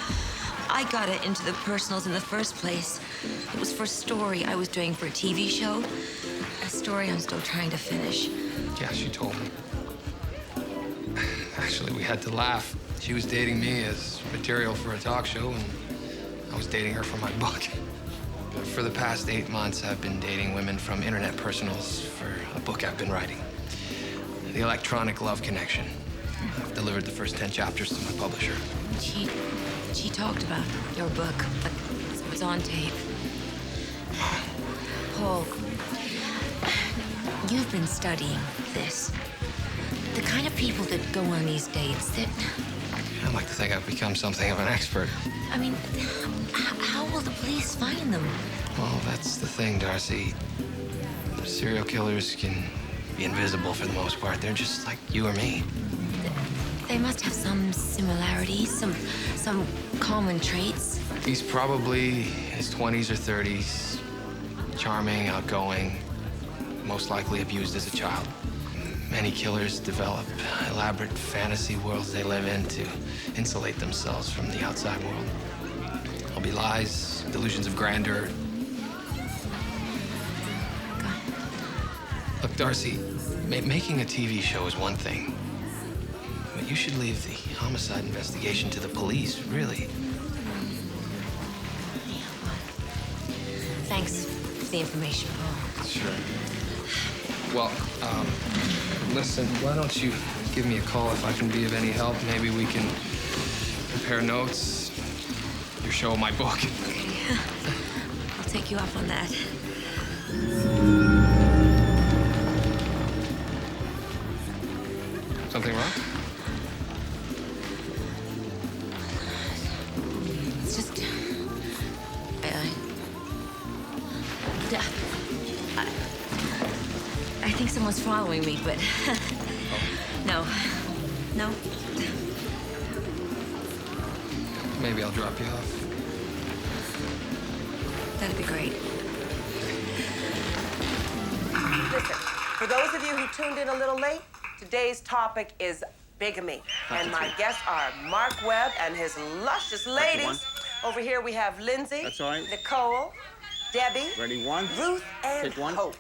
I got it into the personals in the first place. It was for a story I was doing for a TV show. A story I'm still trying to finish. Yeah, she told me. Actually, we had to laugh. She was dating me as material for a talk show, and I was dating her for my book. For the past 8 months, I've been dating women from internet personals for a book I've been writing. The Electronic Love Connection. I've delivered the first 10 chapters to my publisher. She talked about your book, but it was on tape. Paul, you've been studying this. The kind of people that go on these dates that... I'd like to think I've become something of an expert. I mean, how will the police find them? Well, that's the thing, Darcy. Serial killers can be invisible for the most part. They're just like you or me. They must have some similarities, some common traits. He's probably in his 20s or 30s. Charming, outgoing, most likely abused as a child. Many killers develop elaborate fantasy worlds they live in to insulate themselves from the outside world. There'll be lies, delusions of grandeur. Look, Darcy, making a TV show is one thing. But you should leave the homicide investigation to the police, really. Thanks for the information, Paul. Sure. Well, listen, why don't you give me a call if I can be of any help? Maybe we can compare notes, your show, my book. Okay. I'll take you up on that. Something wrong? It's just... I think someone's following me, but... No. Maybe I'll drop you off. That'd be great. Listen, for those of you who tuned in a little late, today's topic is bigamy. And my guests are Mark Webb and his luscious ladies. Over here we have Lindsay, That's all right. Nicole, Debbie, Ready, one. Ruth, and Take one. Hope.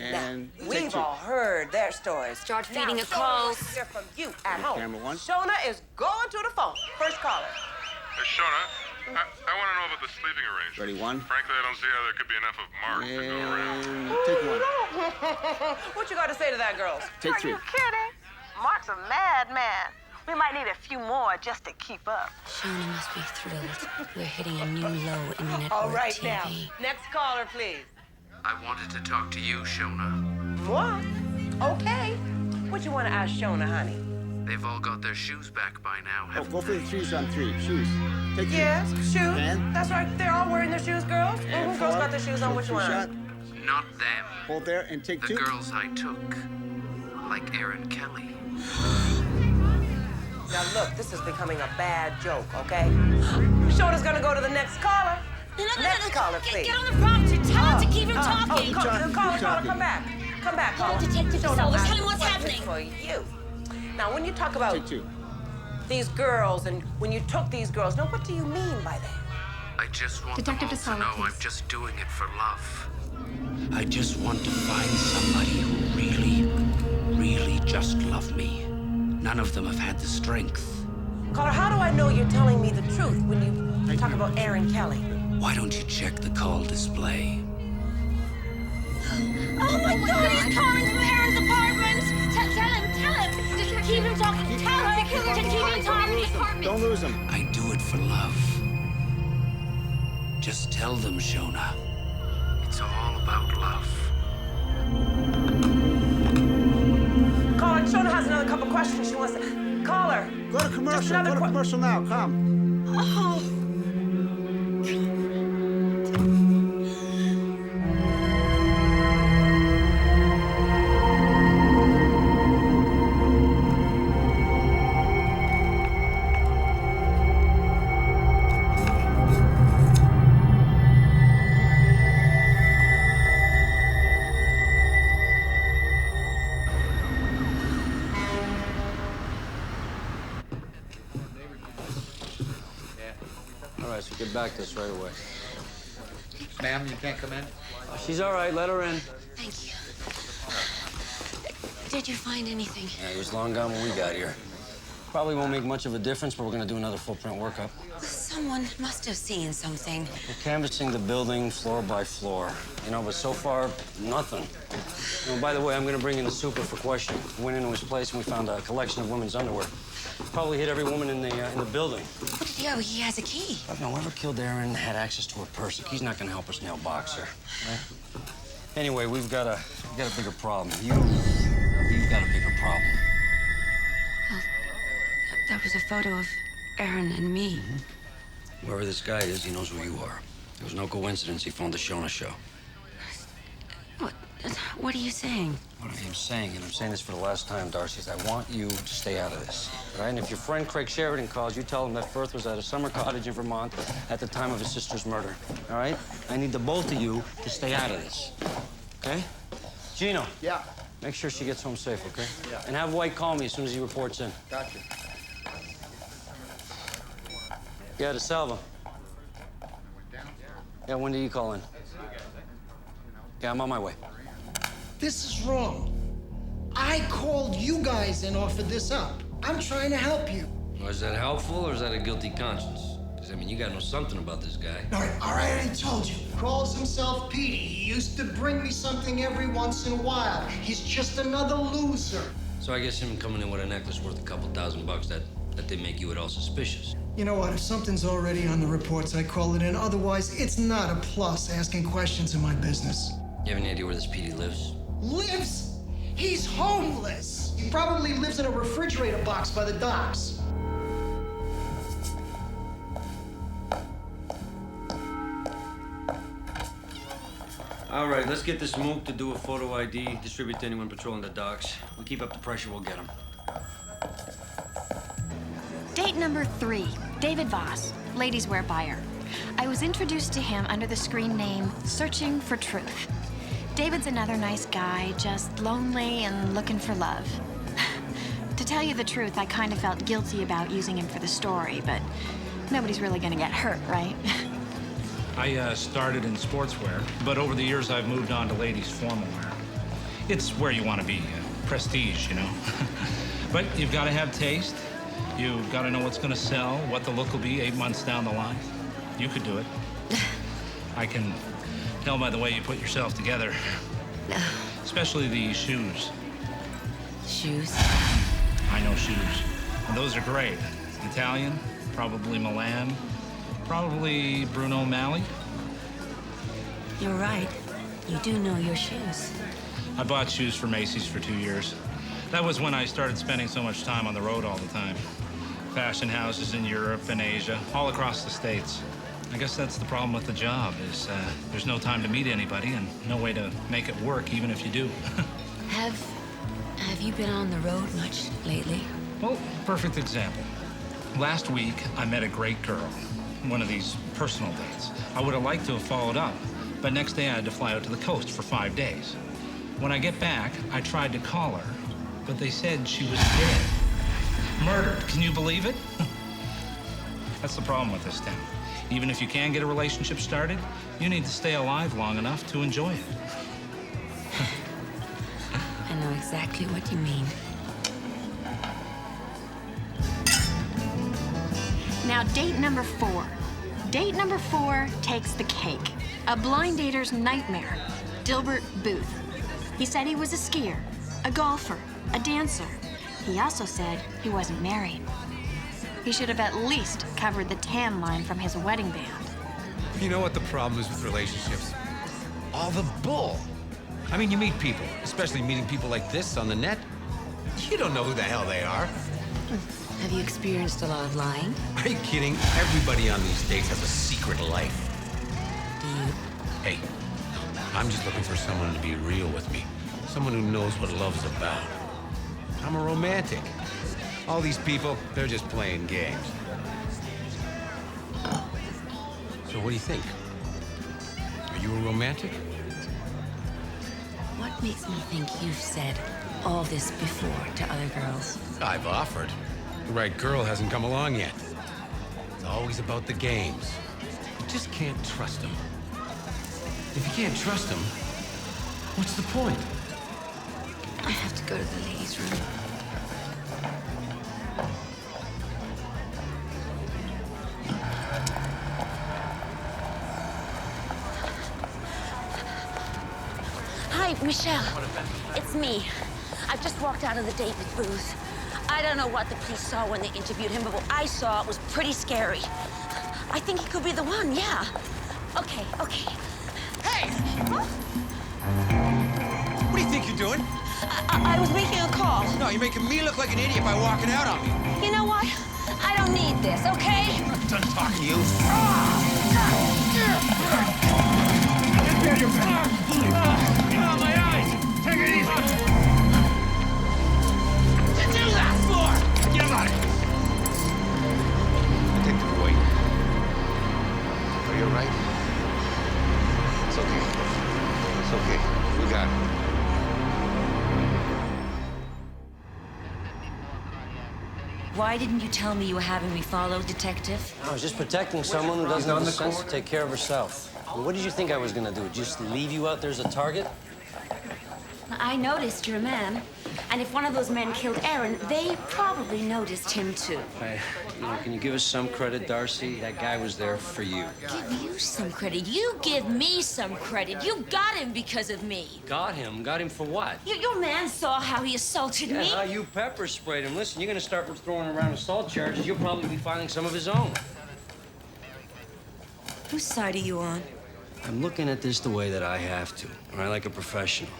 And now, take we've two. all heard their stories. Start feeding now, a Shona calls. wants to hear from you at home. Camera one. Shona is going to the phone. First caller. Hey, Shona, I want to know about the sleeping arrangement. Ready, one. Frankly, I don't see how there could be enough of Mark to go around. And take one. What you got to say to that, girls? Take three. Are you kidding? Mark's a madman. We might need a few more just to keep up. Shona must be thrilled. We're hitting a new low in network All right, TV. now. Next caller, please. I wanted to talk to you, Shona. What? Okay. What you want to ask Shona, honey? They've all got their shoes back by now, haven't Go for the threes on three. Shoes. Take three. Yes, shoes. And? That's right. They're all wearing their shoes, girls. And Girls four. got their shoes on. Which Two one? shot. they? Not them. Hold there and take The two. girls I took. Like Aaron Kelly. Now look, this is becoming a bad joke, okay? Shona's gonna go to the next caller. Next caller, please. Get on the prompter. Tell him to keep him talking. Caller, come back. Come back, Call Paula. Detective No, Silver. I Tell him what's want happening. this for you. Now, when you talk about these girls and when you took these girls, now what do you mean by that? I just want Detective them all to DeSala, know I'm please. just doing it for love. I just want to find somebody who really just love me. None of them have had the strength. Caller, how do I know you're telling me the truth when you talk about Aaron Kelly? Why don't you check the call display? Oh my God, he's calling from Aaron's apartment. Tell him. Keep him talking. Tell him to keep him talking. Don't lose him. I do it for love. Just tell them, Shona. It's all about love. Caller, Shona has another couple questions she wants to... Caller. Go to commercial. Go to commercial now. Come. Oh. All right, so get back to us right away. Ma'am, you can't come in? She's all right. Let her in. Thank you. Did you find anything? Yeah, he was long gone when we got here. Probably won't make much of a difference, but we're gonna do another footprint workup. Someone must have seen something. We're canvassing the building floor by floor. You know, but so far, nothing. You know, by the way, I'm gonna bring in the super for questioning. We went into his place and we found a collection of women's underwear. Probably hit every woman in the building. Yeah, he has a key. But no, whoever killed Aaron had access to her purse. He's not gonna help us nail Boxer. Right? Anyway, we've got a bigger problem. You've got a bigger problem. Well, that was a photo of Aaron and me. Whoever this guy is, he knows who you are. It was no coincidence he phoned the Shona show. What are you saying? What I am saying, and I'm saying this for the last time, Darcy, is I want you to stay out of this. All right? And if your friend Craig Sheridan calls, you tell him that Firth was at a summer cottage in Vermont at the time of his sister's murder. All right? I need the both of you to stay out of this. Okay? Gino. Yeah. Make sure she gets home safe, okay? Yeah. And have White call me as soon as he reports in. Gotcha. Yeah, DeSalva. Yeah, when do you call in? Yeah, I'm on my way. This is wrong. I called you guys and offered this up. I'm trying to help you. Well, is that helpful or is that a guilty conscience? Because, I mean, you gotta know something about this guy. All right, I already told you. Calls himself Petey. He used to bring me something every once in a while. He's just another loser. So I guess him coming in with a necklace worth a couple $1,000, that didn't make you at all suspicious. You know what? If something's already on the reports, I call it in. Otherwise, it's not a plus asking questions in my business. You have any idea where this Petey lives? Lives? He's homeless. He probably lives in a refrigerator box by the docks. All right, let's get this mook to do a photo ID, distribute to anyone patrolling the docks. We keep up the pressure, we'll get him. Date number 3, David Voss, ladies' wear buyer. I was introduced to him under the screen name Searching for Truth. David's another nice guy, just lonely and looking for love. To tell you the truth, I kind of felt guilty about using him for the story, but nobody's really gonna get hurt, right? I started in sportswear, but over the years I've moved on to ladies' formal wear. It's where you want to be, prestige, you know. But you've got to have taste. You've got to know what's going to sell, what the look will be 8 months down the line. You could do it. I can tell by the way you put yourself together. Especially the shoes. Shoes? I know shoes. And those are great. Italian, probably Milan, probably Bruno Mali. You're right. You do know your shoes. I bought shoes for Macy's for 2 years. That was when I started spending so much time on the road all the time. Fashion houses in Europe and Asia, all across the States. I guess that's the problem with the job, is there's no time to meet anybody and no way to make it work, even if you do. Have you been on the road much lately? Well, perfect example. Last week, I met a great girl. One of these personal dates. I would have liked to have followed up, but next day I had to fly out to the coast for 5 days. When I get back, I tried to call her, but they said she was dead. Murdered. Can you believe it? That's the problem with this town. Even if you can get a relationship started, you need to stay alive long enough to enjoy it. I know exactly what you mean. Now, date number 4. Date number 4 takes the cake. A blind dater's nightmare. Dilbert Booth. He said he was a skier, a golfer, a dancer. He also said he wasn't married. He should have at least covered the tan line from his wedding band. You know what the problem is with relationships? All the bull. I mean, you meet people, especially meeting people like this on the net. You don't know who the hell they are. Have you experienced a lot of lying? Are you kidding? Everybody on these dates has a secret life. Do you? Hey, I'm just looking for someone to be real with me. Someone who knows what love's about. I'm a romantic. All these people, they're just playing games. So what do you think? Are you a romantic? What makes me think you've said all this before to other girls? I've offered. The right girl hasn't come along yet. It's always about the games. You just can't trust them. If you can't trust them, what's the point? I have to go to the ladies' room. Hi, Michelle. It's me. I've just walked out of the date with Booth. I don't know what the police saw when they interviewed him, but what I saw was pretty scary. I think he could be the one, yeah. Okay. Hey! What do you think you're doing? I was making a call. No, you're making me look like an idiot by walking out on me. You know what? I don't need this, okay? I'm not done talking to you. My eyes! Take it easy! What did you do that for? Get him out of here! Detective Boyd. Are you all right? It's okay. It's okay. We got it. Why didn't you tell me you were having me followed, Detective? I was just protecting someone who doesn't have the sense to take care of herself. I mean, what did you think I was gonna do? Just leave you out there as a target? I noticed you're a man. And if one of those men killed Aaron, they probably noticed him too. Hey, can you give us some credit, Darcy? That guy was there for you. Give you some credit. You give me some credit. You got him because of me. Got him? Got him for what? Your man saw how he assaulted me. How you pepper sprayed him. Listen, you're gonna start throwing around assault charges. You'll probably be filing some of his own. Whose side are you on? I'm looking at this the way that I have to, all right, like a professional.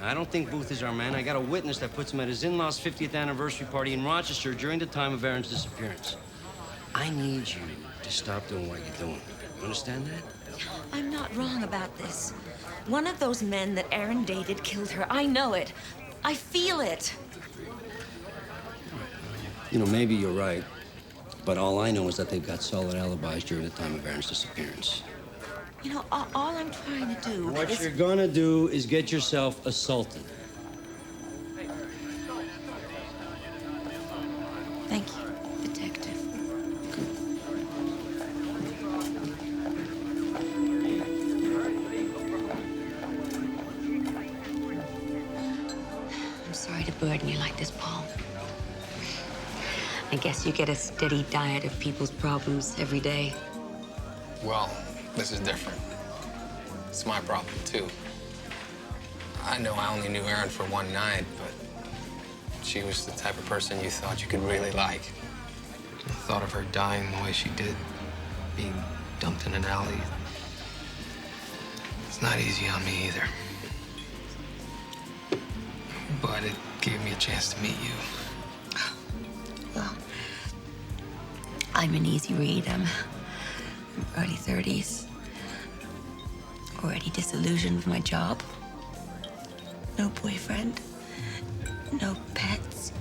I don't think Booth is our man. I got a witness that puts him at his in-laws' 50th anniversary party in Rochester during the time of Aaron's disappearance. I need you to stop doing what you're doing. You understand that? I'm not wrong about this. One of those men that Aaron dated killed her. I know it. I feel it. Maybe you're right. But all I know is that they've got solid alibis during the time of Aaron's disappearance. All I'm trying to do What is... you're gonna do is get yourself assaulted. Thank you, Detective. I'm sorry to burden you like this, Paul. I guess you get a steady diet of people's problems every day. Well, this is different. It's my problem, too. I know I only knew Erin for one night, but she was the type of person you thought you could really like. The thought of her dying the way she did, being dumped in an alley, it's not easy on me either. But it gave me a chance to meet you. Well, I'm an easy read. I'm early 30s. Already disillusioned with my job. No boyfriend. No pets.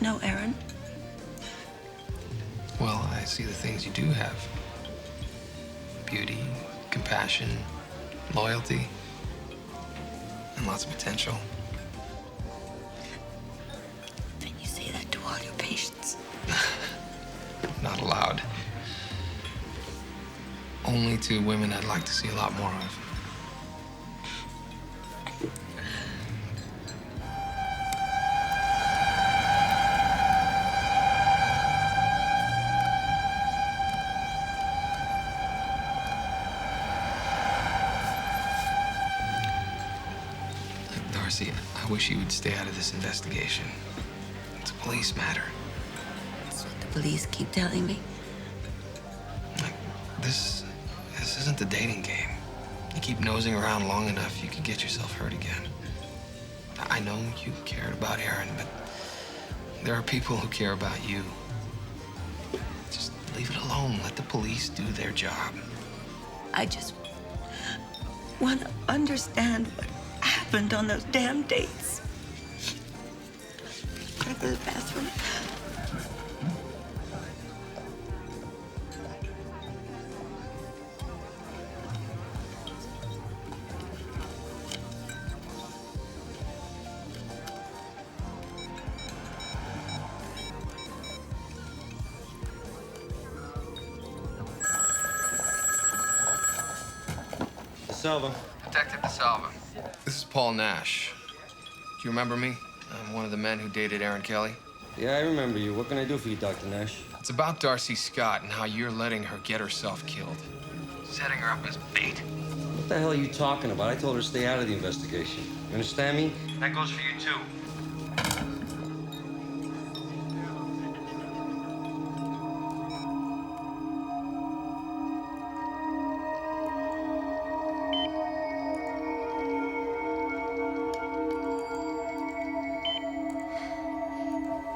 No Aaron. Well, I see the things you do have. Beauty, compassion, loyalty. lots of potential. Then you say that to all your patients. Not allowed. Only to women I'd like to see a lot more of. Darcy, I wish you would stay out of this investigation. It's a police matter. That's what the police keep telling me. This isn't the dating game. You keep nosing around long enough, you could get yourself hurt again. I know you cared about Aaron, but there are people who care about you. Just leave it alone. Let the police do their job. I just want to understand what happened on those damn dates. Can I go to the bathroom? DeSalva. Detective DeSalva. This is Paul Nash. Do you remember me? I'm one of the men who dated Aaron Kelly. Yeah, I remember you. What can I do for you, Dr. Nash? It's about Darcy Scott and how you're letting her get herself killed. Setting her up as bait. What the hell are you talking about? I told her to stay out of the investigation. You understand me? That goes for you, too.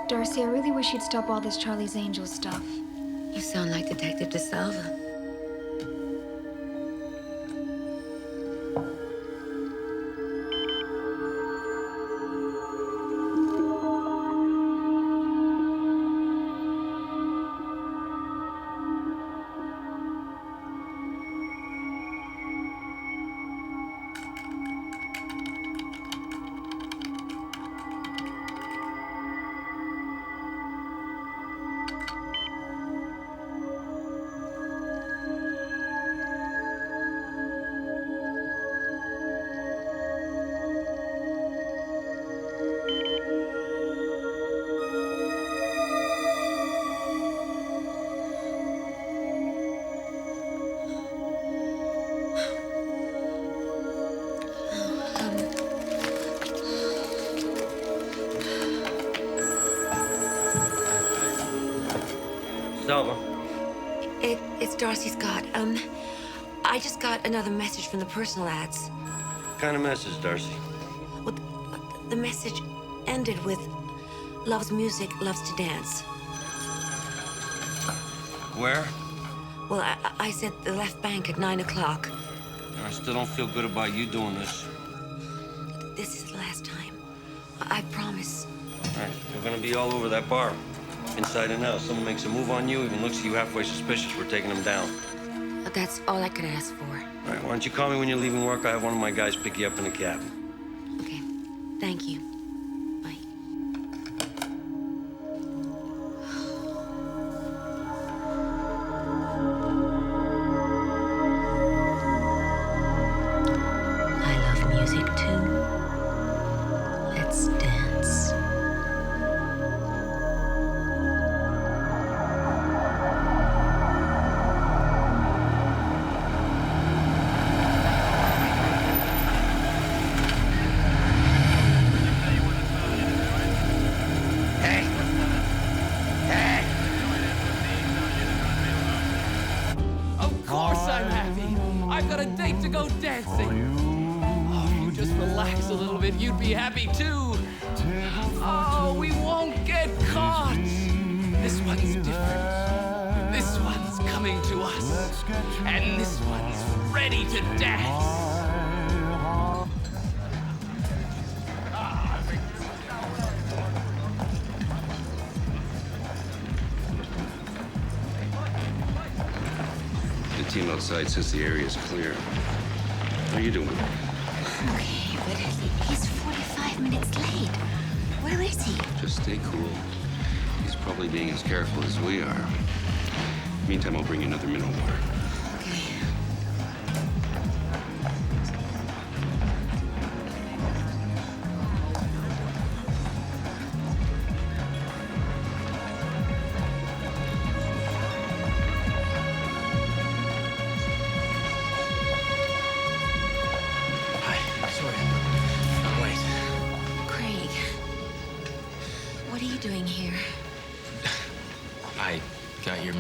Darcy, I really wish you'd stop all this Charlie's Angels stuff. You sound like Detective DeSalva. Salva. It's Darcy Scott. I just got another message from the personal ads. What kind of message, Darcy? Well, the message ended with, loves music, loves to dance. Where? Well, I said the left bank at 9 o'clock. I still don't feel good about you doing this. This is the last time. I promise. All right, we're gonna be all over that bar. Inside and out. Someone makes a move on you, even looks at you halfway suspicious, we're taking them down. That's all I could ask for. All right, why don't you call me when you're leaving work? I have one of my guys pick you up in a cab. Okay. Thank you. I love music too. Let's dance. Of course I'm happy. I've got a date to go dancing. Oh, if you just relax a little bit, you'd be happy too. Oh, we won't get caught. This one's different. This one's coming to us. And this one's ready to dance. The team outside says the area is clear. How you doing? Okay, but he's 45 minutes late. Where is he? Just stay cool. He's probably being as careful as we are. Meantime, I'll bring you another mineral water. Okay.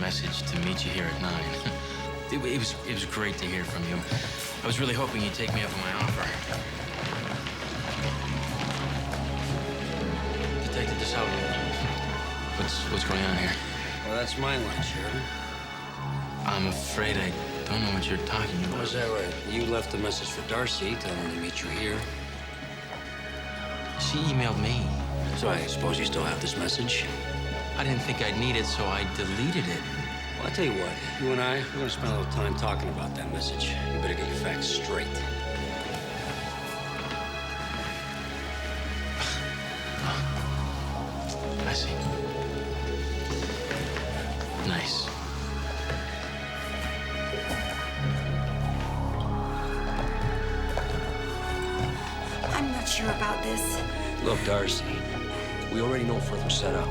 Message to meet you here at 9. It was great to hear from you. I was really hoping you'd take me up on my offer. Detective DeSalvo, what's going on here? Well, that's my lunch, Sheridan. I'm afraid I don't know what you're talking about. Oh, is that right? You left a message for Darcy telling her to meet you here. She emailed me. So I suppose you still have this message? I didn't think I'd need it, so I deleted it. Well, I'll tell you what. You and I, we're going to spend a little time talking about that message. You better get your facts straight. I see. Nice. I'm not sure about this. Look, Darcy, we already know if we're set up.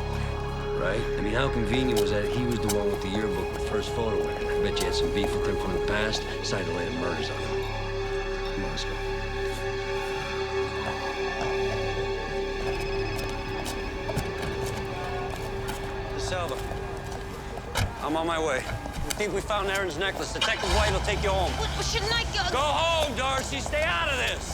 Right? I mean, how convenient was that he was the one with the yearbook with first photo in it? I bet you had some beef with him from the past, decided to lay the murders on him. Come on, let's go. DeSalvo, I'm on my way. We think we found Aaron's necklace. Detective White will take you home. Well, shouldn't I go? Go home, Darcy. Stay out of this.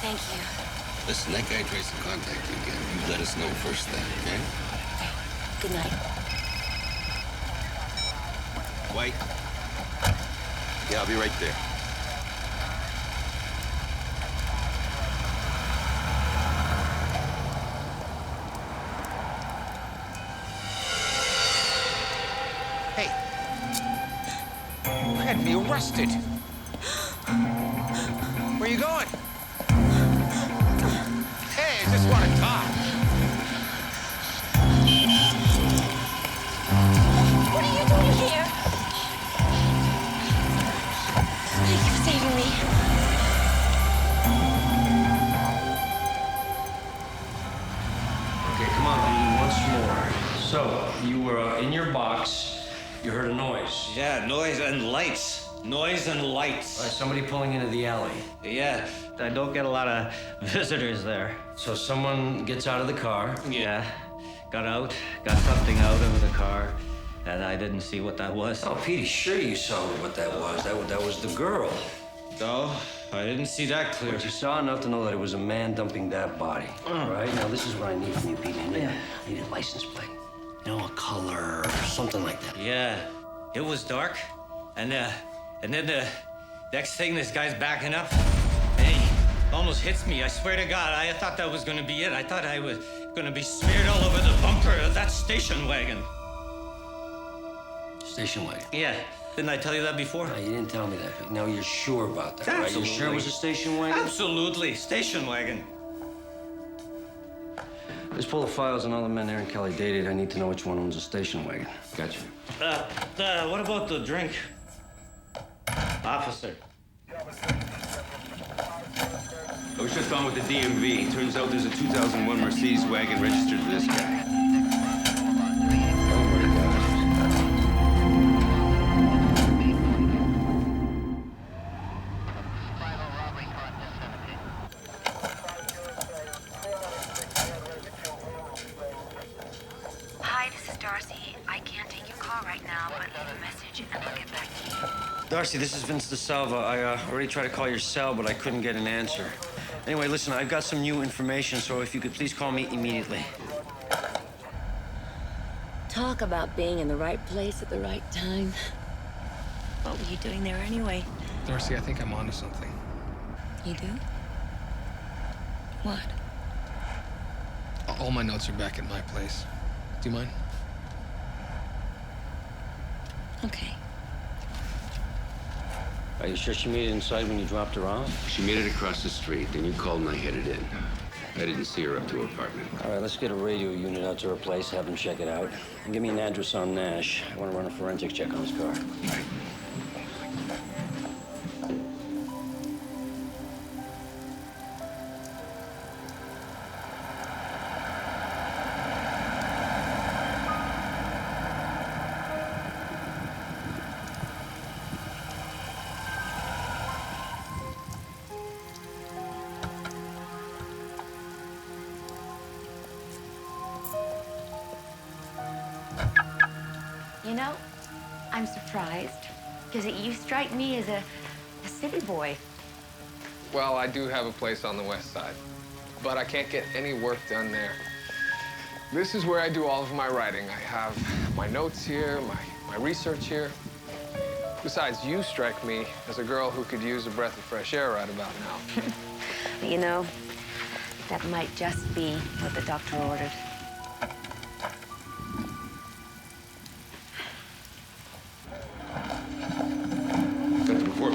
Thank you. Listen, that guy tries to contact you again. You let us know first then, okay? Good night. White? Yeah, I'll be right there. Hey. You had me arrested. Where you going? Hey, I just want to talk. What are you doing here? Thank you for saving me. Okay, come on, once more. So, you were in your box, you heard a noise. Yeah, noise and lights. Noise and lights. Somebody pulling into the alley. Yeah, I don't get a lot of visitors there. So someone gets out of the car. Yeah, got out, got something out of the car, and I didn't see what that was. Oh, Petey, sure you saw what that was. That was the girl. No, I didn't see that clear. But you saw enough to know that it was a man dumping that body. Right? Now, this is what I need from you, Petey. I need a license plate. You know, a color or something like that. Yeah, it was dark, and then the next thing, this guy's backing up, and he almost hits me. I swear to God, I thought that was gonna be it. I thought I was gonna be smeared all over the bumper of that station wagon. Station wagon? Yeah. Didn't I tell you that before? No, you didn't tell me that. Now you're sure about that, right? Absolutely. You sure it was a station wagon? Absolutely. Station wagon. Let's pull the files on all the men Aaron Kelly dated. I need to know which one owns a station wagon. Gotcha. What about the drink? Officer. I was just on with the DMV. Turns out there's a 2001 Mercedes wagon registered to this guy. Hi, this is Darcy. I can't take your call right now, but leave a message and I'll get back to you. Darcy, this is Vince DeSalvo. I already tried to call your cell, but I couldn't get an answer. Anyway, listen, I've got some new information, so if you could please call me immediately. Talk about being in the right place at the right time. What were you doing there anyway? Darcy, I think I'm onto something. You do? What? All my notes are back at my place. Do you mind? Okay. Are you sure she made it inside when you dropped her off? She made it across the street, then you called and I headed in. I didn't see her up to her apartment. All right, let's get a radio unit out to her place, have them check it out. And give me an address on Nash. I want to run a forensics check on his car. Right. You know, I'm surprised, because you strike me as a city boy. Well, I do have a place on the west side, but I can't get any work done there. This is where I do all of my writing. I have my notes here, my research here. Besides, you strike me as a girl who could use a breath of fresh air right about now. You know, that might just be what the doctor ordered.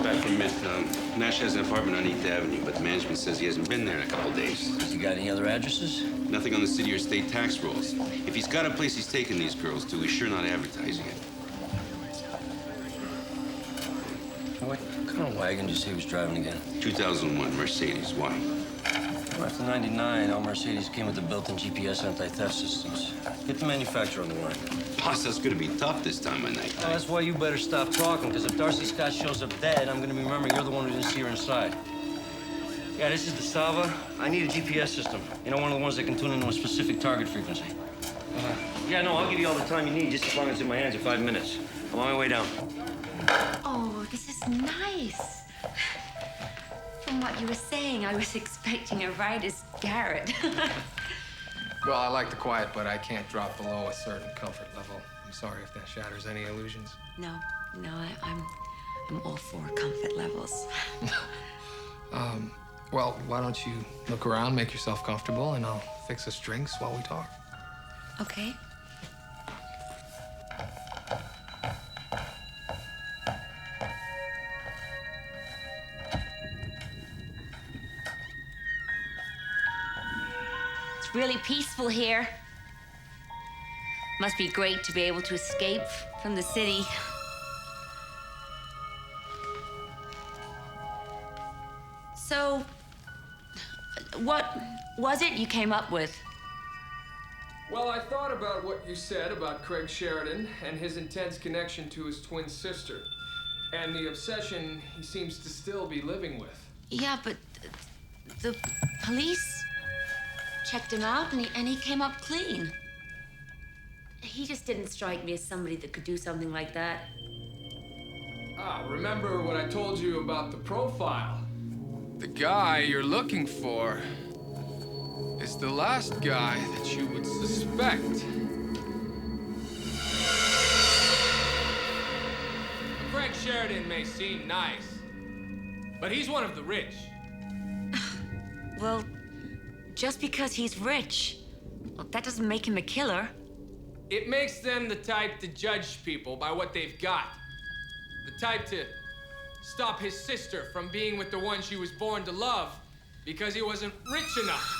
Back from Midtown. Nash has an apartment on 8th Avenue, but the management says he hasn't been there in a couple days. Has he got any other addresses? Nothing on the city or state tax rolls. If he's got a place he's taking these girls to, he's sure not advertising it. What kind of wagon did you say he was driving again? 2001 Mercedes. Why? Well, after 99, all Mercedes came with the built-in GPS anti-theft systems. Get the manufacturer on the line. Boss, that's gonna be tough this time of night. Well, that's why you better stop talking, because if Darcy Scott shows up dead, I'm gonna be remembering you're the one who didn't see her inside. Yeah, this is the Salva. I need a GPS system. You know, one of the ones that can tune into a specific target frequency. Yeah, no, I'll give you all the time you need, just as long as it's in my hands in 5 minutes. I'm on my way down. Oh, this is nice. From what you were saying, I was expecting a ride as Garrett. Well, I like the quiet, but I can't drop below a certain comfort level. I'm sorry if that shatters any illusions. No, I'm all for comfort levels. Well, why don't you look around, make yourself comfortable, and I'll fix us drinks while we talk. Okay. It's really peaceful here. Must be great to be able to escape from the city. So, what was it you came up with? Well, I thought about what you said about Craig Sheridan and his intense connection to his twin sister, and the obsession he seems to still be living with. Yeah, but the police checked him out and he came up clean. He just didn't strike me as somebody that could do something like that. Remember what I told you about the profile? The guy you're looking for is the last guy that you would suspect. Craig Sheridan may seem nice, but he's one of the rich. Well, just because he's rich, well, that doesn't make him a killer. It makes them the type to judge people by what they've got. The type to stop his sister from being with the one she was born to love because he wasn't rich enough.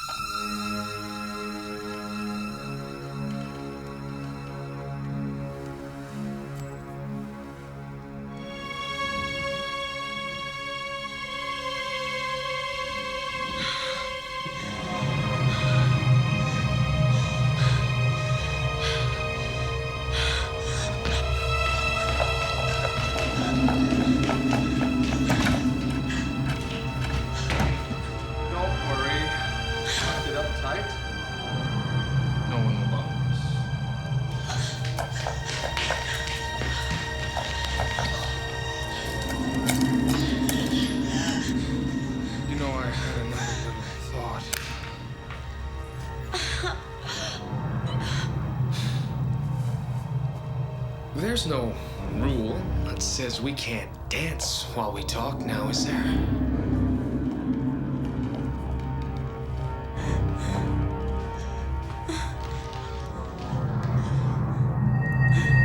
There's no rule, one says we can't dance while we talk now, is there?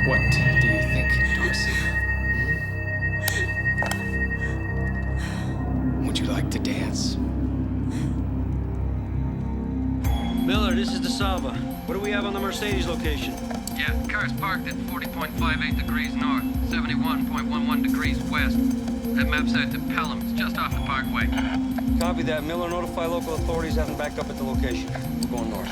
What do you think, Darcy? Would you like to dance? Miller, this is DeSalva. What do we have on the Mercedes location? Yeah, car's parked at 40.58 degrees north, 71.11 degrees west. That map's out to Pelham. It's just off the parkway. Copy that. Miller, notify local authorities having backed up at the location. We're going north.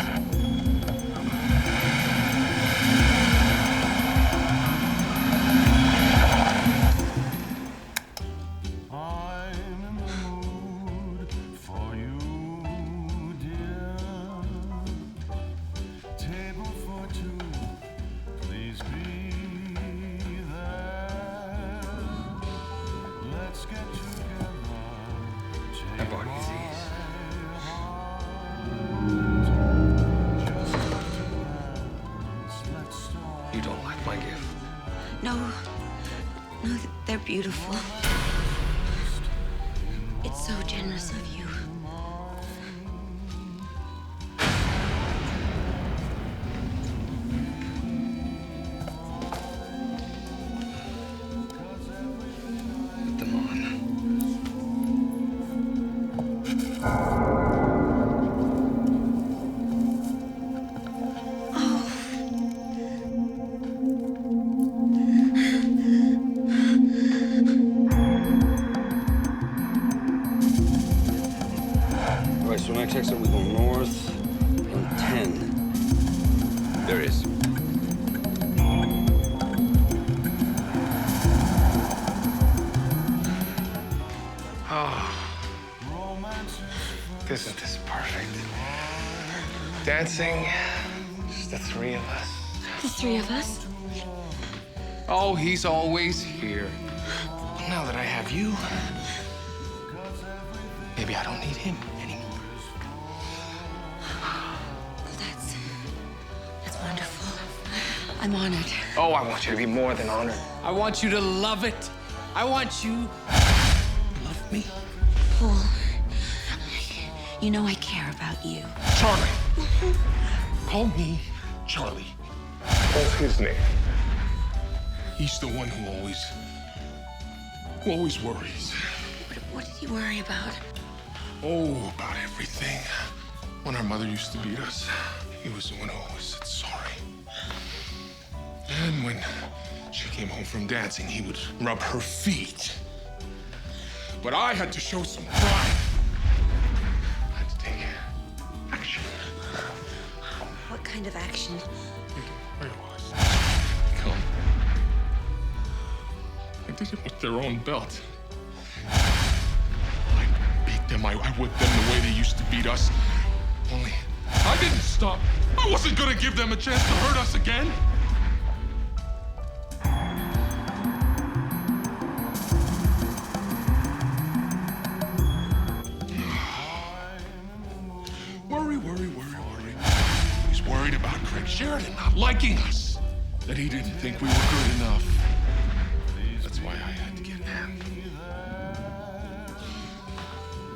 I bought you these. You don't like my gift? No, they're beautiful. It's so generous of you. Put them on. All right, so next exit we go north and 10. There it is. Oh. Isn't this perfect? Dancing, just the three of us. The three of us? Oh, he's always here. But now that I have you, maybe I don't need him anymore. That's wonderful. I'm honored. Oh, I want you to be more than honored. I want you to love it. I want you to love me. Paul, you know I care about you. Charlie. Call me Charlie. Paul's his name. He's the one who always worries. What did he worry about? Oh, about everything. When our mother used to beat us, he was the one who always said sorry. And when she came home from dancing, he would rub her feet. But I had to show some pride. I had to take action. What kind of action? Where it was. Come. I did it with their own belt. I beat them. I whipped them the way they used to beat us. Only I didn't stop. I wasn't gonna give them a chance to hurt us again. Worry. He's worried about Craig Sheridan not liking us. That he didn't think we were good enough. That's why I had to get Anne.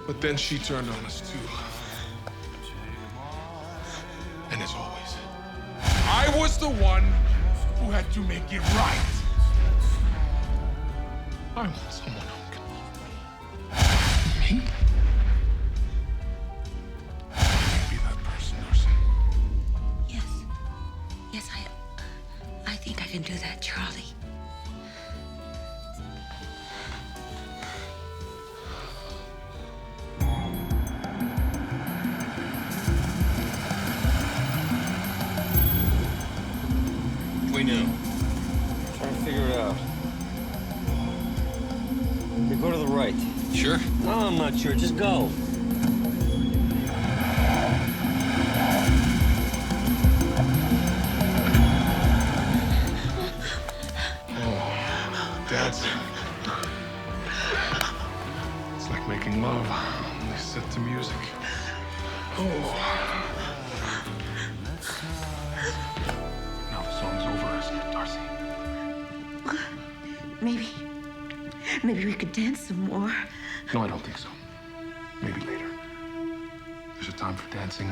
But then she turned on us too. And as always, I was the one who had to make it right. I want someone who can love me. Me? Yes, I think I can do that, Charlie. We knew. Trying to figure it out. You go to the right. Sure? No, I'm not sure. Just go. Dancing. It's like making love, only set to music. Oh. Now the song's over, isn't it, Darcy? Maybe. Maybe we could dance some more. No, I don't think so. Maybe later. There's a time for dancing,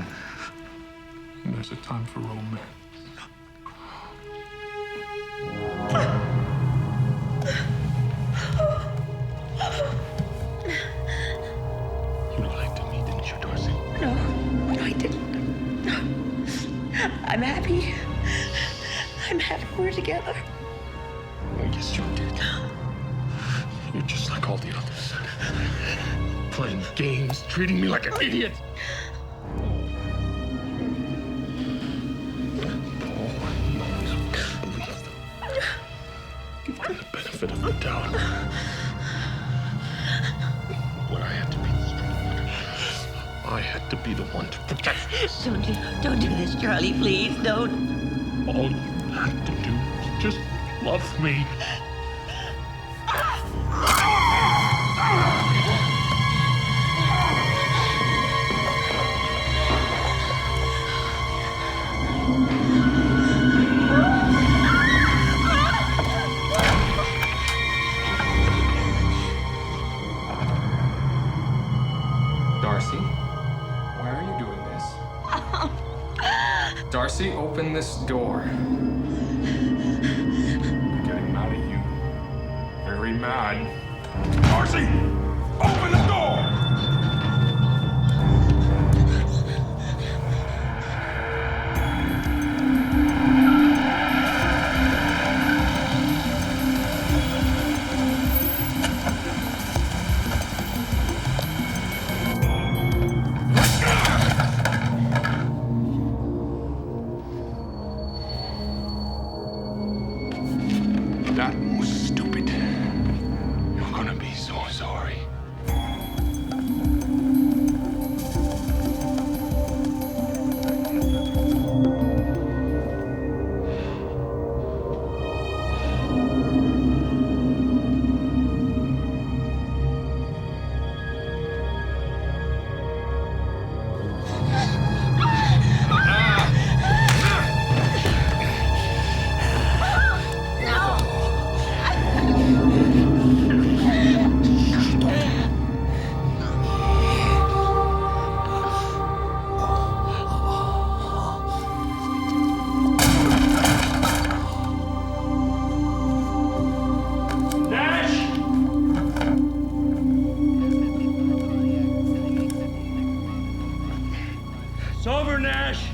and there's a time for romance. You lied to me, didn't you, Darcy? No, I didn't. No. I'm happy. I'm happy we're together. I guess you did. You're just like all the others. Playing games, treating me like an idiot. Paul, you always believe them. Give them the benefit of the doubt. But I had to be the strong one. I had to be the one to protect you. Don't do this, Charlie, please. Don't. All you had to do was just love me. Darcy, why are you doing this? Darcy, open this door. I'm getting mad at you. Very mad. Darcy, open the door! That was stupid. You're gonna be so sorry. It's over, Nash.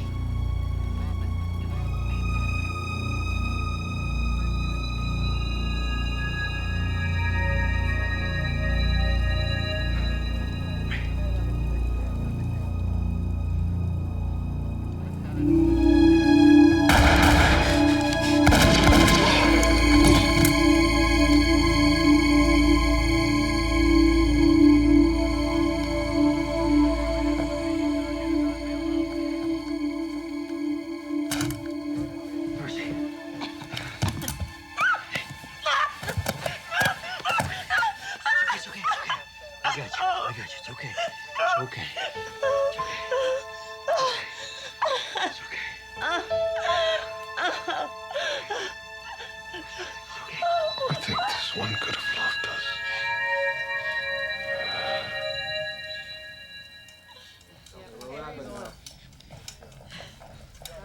I think this one could have loved us.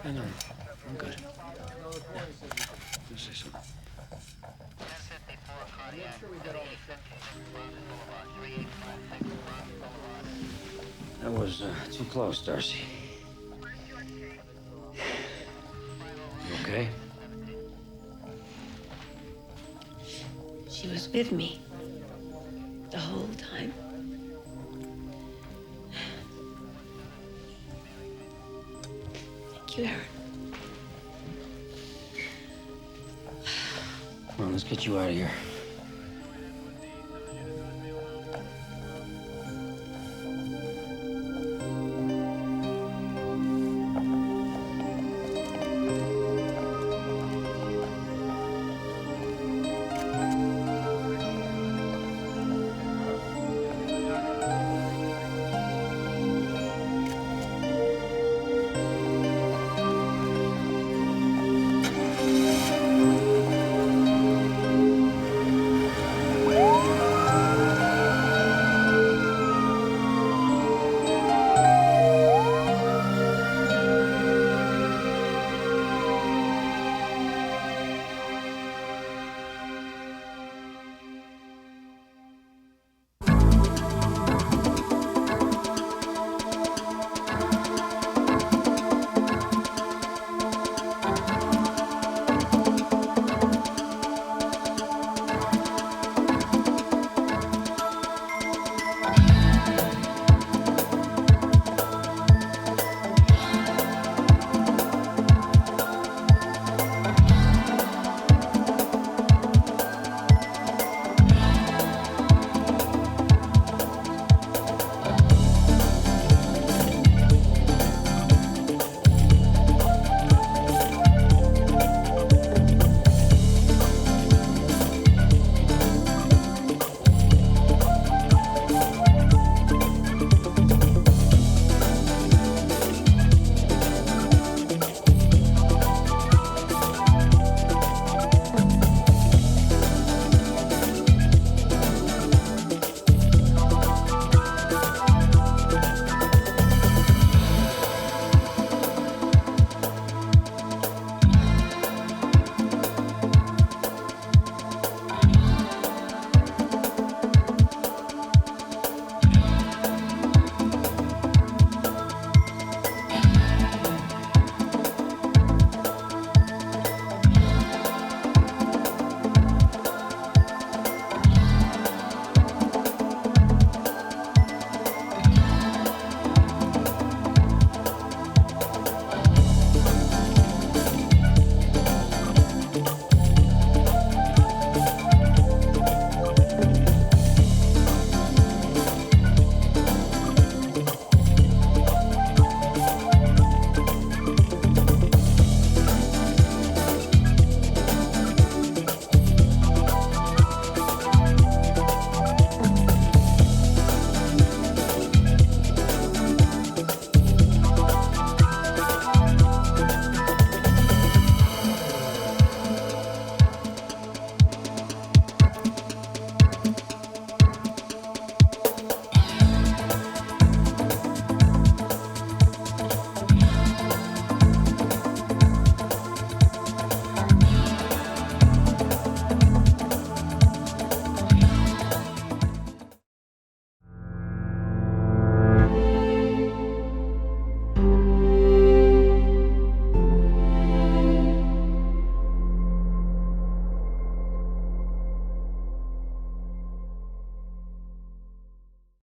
No, I'm good. Say something. That was too close, Darcy. You okay? She was with me the whole time. Thank you, Aaron. Come on, let's get you out of here.